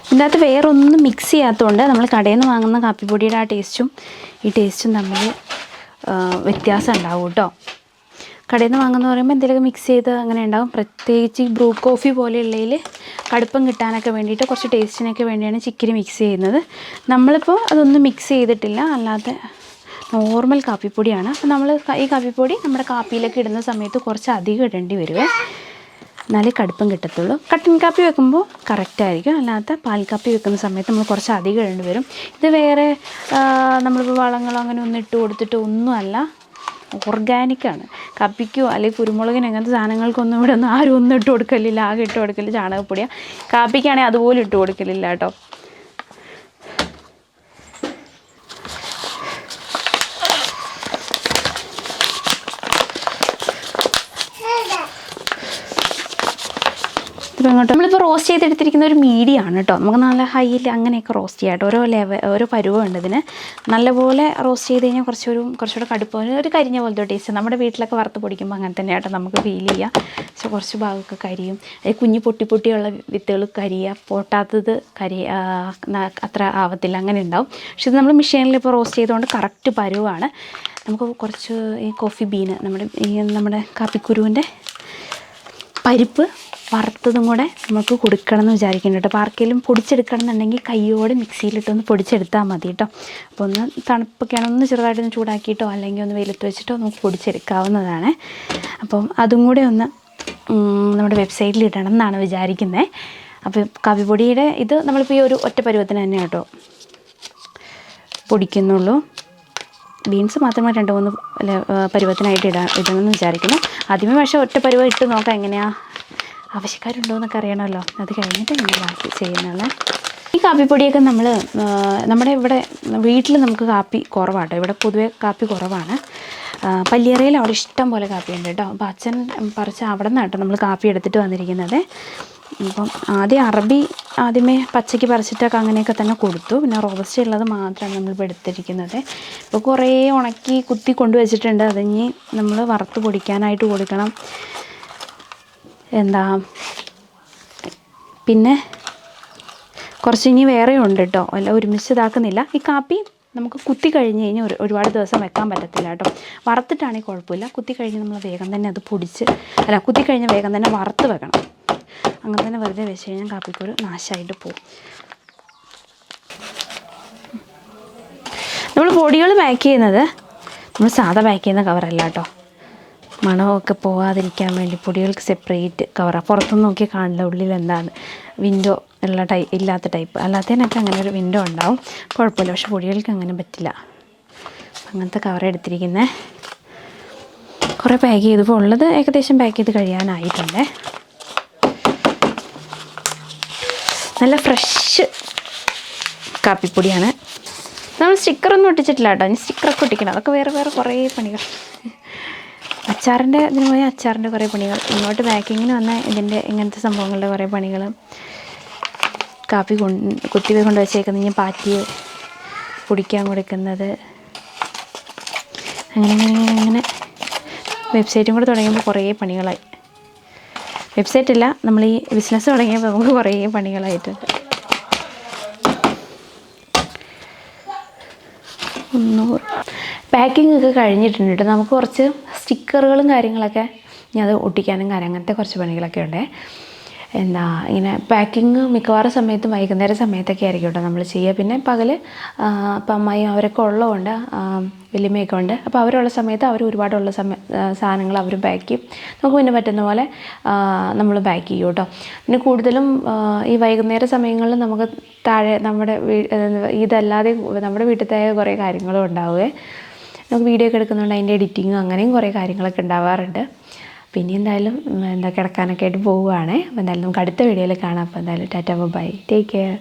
ഇതിൻ്റെ അകത്ത് വേറൊന്നും മിക്സ് ചെയ്യാത്തതുകൊണ്ട് നമ്മൾ കടയിൽ നിന്ന് വാങ്ങുന്ന കാപ്പിപ്പൊടിയുടെ ആ ടേസ്റ്റും ഈ ടേസ്റ്റും തമ്മിൽ വ്യത്യാസം ഉണ്ടാവും കേട്ടോ. കടയിൽ നിന്ന് വാങ്ങുന്ന പറയുമ്പോൾ എന്തെങ്കിലുമൊക്കെ മിക്സ് ചെയ്ത് അങ്ങനെ ഉണ്ടാകും. പ്രത്യേകിച്ച് ഈ ബ്രൂ കോഫി പോലെയുള്ളതിൽ കടുപ്പം കിട്ടാനൊക്കെ വേണ്ടിയിട്ട് കുറച്ച് ടേസ്റ്റിനൊക്കെ വേണ്ടിയാണ് ചിക്കരി മിക്സ് ചെയ്യുന്നത്. നമ്മളിപ്പോൾ അതൊന്നും മിക്സ് ചെയ്തിട്ടില്ല, അല്ലാതെ നോർമൽ കാപ്പിപ്പൊടിയാണ്. അപ്പോൾ നമ്മൾ ഈ കാപ്പിപ്പൊടി നമ്മുടെ കാപ്പിയിലൊക്കെ ഇടുന്ന സമയത്ത് കുറച്ച് അധികം ഇടേണ്ടി വരുമേ, എന്നാലേ കടുപ്പം കിട്ടത്തുള്ളൂ. കട്ടൻ കാപ്പി വെക്കുമ്പോൾ കറക്റ്റായിരിക്കും, അല്ലാത്ത പാൽ കാപ്പി വെക്കുന്ന സമയത്ത് നമ്മൾ കുറച്ച് അധികം ഇടേണ്ടി വരും. ഇത് വേറെ നമ്മളിപ്പോൾ വളങ്ങളോ അങ്ങനെ ഒന്നും ഇട്ട് കൊടുത്തിട്ട് ഒന്നുമല്ല, ഓർഗാനിക്കാണ്. കപ്പിക്കോ അല്ലെങ്കിൽ കുരുമുളകിന് അങ്ങനത്തെ സാധനങ്ങൾക്കൊന്നും ഇവിടെ ഒന്നും ആരും ഒന്നും ഇട്ട് കൊടുക്കലില്ല. ആകെ ഇട്ട് കൊടുക്കൽ ചാണകപ്പൊടിയാണ്. കാപ്പിക്കാണെങ്കിൽ അതുപോലെ ഇട്ട് കൊടുക്കലില്ല കേട്ടോ. ഇപ്പോൾ ഇങ്ങോട്ട് നമ്മളിപ്പോൾ റോസ്റ്റ് ചെയ്തെടുത്തിരിക്കുന്ന ഒരു മീഡിയമാണ് കേട്ടോ. നമുക്ക് നല്ല ഹൈയിൽ അങ്ങനെയൊക്കെ റോസ്റ്റ് ചെയ്യാം കേട്ടോ. ഓരോ പരുവമുണ്ട് ഇതിന്. നല്ലപോലെ റോസ്റ്റ് ചെയ്ത് കഴിഞ്ഞാൽ കുറച്ചുകൂടെ കടുപ്പം, ഒരു കരിഞ്ഞ പോലത്തെ ടേസ്റ്റ്. നമ്മുടെ വീട്ടിലൊക്കെ വറുത്ത് പൊടിക്കുമ്പോൾ അങ്ങനെ തന്നെ കേട്ടോ നമുക്ക് ഫീൽ ചെയ്യുക. പക്ഷെ കുറച്ച് ഭാഗമൊക്കെ കരിയും. കുഞ്ഞ് പൊട്ടിയുള്ള വിത്തുകൾ കരിയുക, പൊട്ടാത്തത് അത്ര ആവത്തില്ല, അങ്ങനെ ഉണ്ടാവും. പക്ഷെ ഇത് നമ്മൾ മെഷീനിൽ ഇപ്പോൾ റോസ്റ്റ് ചെയ്തുകൊണ്ട് കറക്റ്റ് പരുവാണ്. നമുക്ക് കുറച്ച് ഈ കോഫി ബീന്, നമ്മുടെ കാപ്പിക്കുരുവിൻ്റെ പരിപ്പ് വറുത്തതും കൂടെ നമുക്ക് കൊടുക്കണം എന്ന് വിചാരിക്കുന്നുണ്ട് കേട്ടോ. അപ്പോൾ ആർക്കെങ്കിലും പൊടിച്ചെടുക്കണം എന്നുണ്ടെങ്കിൽ കയ്യോടെ മിക്സിയിലിട്ടൊന്ന് പൊടിച്ചെടുത്താൽ മതി കേട്ടോ. അപ്പോൾ ഒന്ന് തണുപ്പൊക്കെയാണ്, ഒന്ന് ചെറുതായിട്ടൊന്ന് ചൂടാക്കിയിട്ടോ അല്ലെങ്കിൽ ഒന്ന് വെയിലത്ത് വെച്ചിട്ടോ നമുക്ക് പൊടിച്ചെടുക്കാവുന്നതാണ്. അപ്പം അതും കൂടെ ഒന്ന് നമ്മുടെ വെബ്സൈറ്റിൽ ഇടണം എന്നാണ് വിചാരിക്കുന്നത്. അപ്പോൾ കാപ്പിപ്പൊടിയുടെ ഇത് നമ്മളിപ്പോൾ ഈ ഒരു ഒറ്റ പരുവത്തിന് തന്നെ കേട്ടോ പൊടിക്കുന്നുള്ളൂ. ബീൻസ് മാത്രമേ 2-3 പരുവത്തിനായിട്ട് ഇടണമെന്ന് വിചാരിക്കുന്നു. ആദ്യമേ പക്ഷേ ഒറ്റ പരുവം ഇട്ട് നോക്കാം എങ്ങനെയാണ്, ആവശ്യക്കാരുണ്ടോ എന്നൊക്കെ അറിയണമല്ലോ. അത് കഴിഞ്ഞിട്ട് ഇങ്ങനെ ബാക്കി ചെയ്യുന്നത്. ഈ കാപ്പിപ്പൊടിയൊക്കെ നമ്മുടെ ഇവിടെ വീട്ടിൽ നമുക്ക് കാപ്പി കുറവാട്ടോ. ഇവിടെ പൊതുവെ കാപ്പി കുറവാണ്. പല്ലിയറയിൽ അവിടെ ഇഷ്ടം പോലെ കാപ്പി ഉണ്ട് കേട്ടോ. അപ്പോൾ അച്ഛൻ പറിച്ച് അവിടെ നിന്നാണ് കേട്ടോ നമ്മൾ കാപ്പി എടുത്തിട്ട് വന്നിരിക്കുന്നത്. അപ്പം ആദ്യമേ പച്ചയ്ക്ക് പറിച്ചിട്ടൊക്കെ അങ്ങനെയൊക്കെ തന്നെ കൊടുത്തു. പിന്നെ റോബസ്റ്റ് ഉള്ളത് മാത്രമാണ് നമ്മളിപ്പോൾ എടുത്തിരിക്കുന്നത്. ഇപ്പോൾ കുറേ ഉണക്കി കുത്തി കൊണ്ടുവച്ചിട്ടുണ്ട്. അതിനി നമ്മൾ വറുത്ത് പൊടിക്കാനായിട്ട് കൊടുക്കണം. പിന്നെ കുറച്ച് ഇനി വേറെ ഉണ്ട് കേട്ടോ, എല്ലാം ഒരുമിച്ച് ഇതാക്കുന്നില്ല. ഈ കാപ്പി നമുക്ക് കുത്തി കഴിഞ്ഞ് കഴിഞ്ഞാൽ ഒരുപാട് ദിവസം വെക്കാൻ പറ്റത്തില്ല കേട്ടോ. വറുത്തിട്ടാണെങ്കിൽ കുഴപ്പമില്ല. കുത്തി കഴിഞ്ഞ് നമ്മൾ വേഗം തന്നെ അത് കുത്തി കഴിഞ്ഞ് വേഗം തന്നെ വറുത്ത് വെക്കണം. അങ്ങനെ തന്നെ വെറുതെ വെച്ച് കഴിഞ്ഞാൽ കാപ്പിക്കൊരു നാശമായിട്ട് പോകും. നമ്മൾ പൊടികൾ പാക്ക് ചെയ്യുന്നത് നമ്മൾ സാധാ പാക്ക് ചെയ്യുന്ന കവറല്ല കേട്ടോ. മണമൊക്കെ പോകാതിരിക്കാൻ വേണ്ടി പൊടികൾക്ക് സെപ്പറേറ്റ് കവറാണ്. പുറത്തുനിന്ന് നോക്കി കാണില്ല ഉള്ളിൽ എന്താണ് വിൻഡോ ഇല്ലാത്ത ടൈപ്പ്. അല്ലാത്തതിനൊക്കെ അങ്ങനെ ഒരു വിൻഡോ ഉണ്ടാവും, കുഴപ്പമില്ല. പക്ഷെ പൊടികൾക്ക് അങ്ങനെ പറ്റില്ല. അങ്ങനത്തെ കവർ എടുത്തിരിക്കുന്നത്. കുറേ പാക്ക് ചെയ്തപ്പോൾ ഉള്ളത് ഏകദേശം പാക്ക് ചെയ്ത് കഴിയാനായിട്ടുണ്ട്. നല്ല ഫ്രഷ് കാപ്പിപ്പൊടിയാണ്. നമ്മൾ സ്റ്റിക്കറൊന്നും ഒട്ടിച്ചിട്ടില്ല കേട്ടോ. ഇനി സ്റ്റിക്കറൊക്കെ ഒട്ടിക്കണം. അതൊക്കെ വേറെ കുറേ പണികൾ. ഇതിന് പോയ അച്ചാറിൻ്റെ കുറേ പണികൾ, ഇങ്ങോട്ട് പാക്കിങ്ങിന് വന്ന ഇങ്ങനത്തെ സംഭവങ്ങളുടെ കുറേ പണികൾ, കാപ്പി കുത്തി കൊണ്ട് വെച്ചേക്കുന്നത്, ഇനി പാറ്റി പൊടിക്കാൻ കൊടുക്കുന്നത്, അങ്ങനെ വെബ്സൈറ്റും കൂടെ തുടങ്ങിയപ്പോൾ കുറേ പണികളായി. വെബ്സൈറ്റില്ല, നമ്മൾ ഈ ബിസിനസ് തുടങ്ങിയപ്പോൾ നമുക്ക് കുറേ പണികളായിട്ടുണ്ട്. പാക്കിംഗ് ഒക്കെ കഴിഞ്ഞിട്ടുണ്ട് കേട്ടോ. നമുക്ക് കുറച്ച് സ്റ്റിക്കറുകളും കാര്യങ്ങളൊക്കെ ഇനി അത് ഒട്ടിക്കാനും അങ്ങനത്തെ കുറച്ച് പണികളൊക്കെ ഉണ്ട്. ഇങ്ങനെ പാക്കിങ് മിക്കവാറും സമയത്തും വൈകുന്നേരം സമയത്തൊക്കെ ആയിരിക്കും കേട്ടോ നമ്മൾ ചെയ്യുക. പിന്നെ പകൽ ഇപ്പം അമ്മായിയും അവരൊക്കെ ഉള്ളതുകൊണ്ട്, വലിയമ്മയൊക്കെ ഉണ്ട്. അപ്പോൾ അവരുള്ള സമയത്ത് അവർ ഒരുപാടുള്ള സാധനങ്ങൾ അവർ പാക്ക് ചെയ്യും. നമുക്ക് പിന്നെ പറ്റുന്ന പോലെ നമ്മൾ പാക്ക് ചെയ്യും കേട്ടോ. പിന്നെ കൂടുതലും ഈ വൈകുന്നേര സമയങ്ങളിൽ നമുക്ക് താഴെ ഇതല്ലാതെ നമ്മുടെ വീട്ടിലത്തെ കുറേ കാര്യങ്ങളും ഉണ്ടാവുകയെ. നമുക്ക് വീഡിയോ ഒക്കെ എടുക്കുന്നുണ്ട്, അതിൻ്റെ എഡിറ്റിങ്ങും അങ്ങനെയും കുറേ കാര്യങ്ങളൊക്കെ ഉണ്ടാവാറുണ്ട്. പിന്നെ എന്തായാലും കിടക്കാനൊക്കെ ആയിട്ട് പോവുകയാണേ. അപ്പോൾ എന്തായാലും നമുക്ക് അടുത്ത വീഡിയോയിൽ കാണാം. അപ്പോൾ എന്തായാലും ടാറ്റാ ബൈ, ടേക്ക് കെയർ.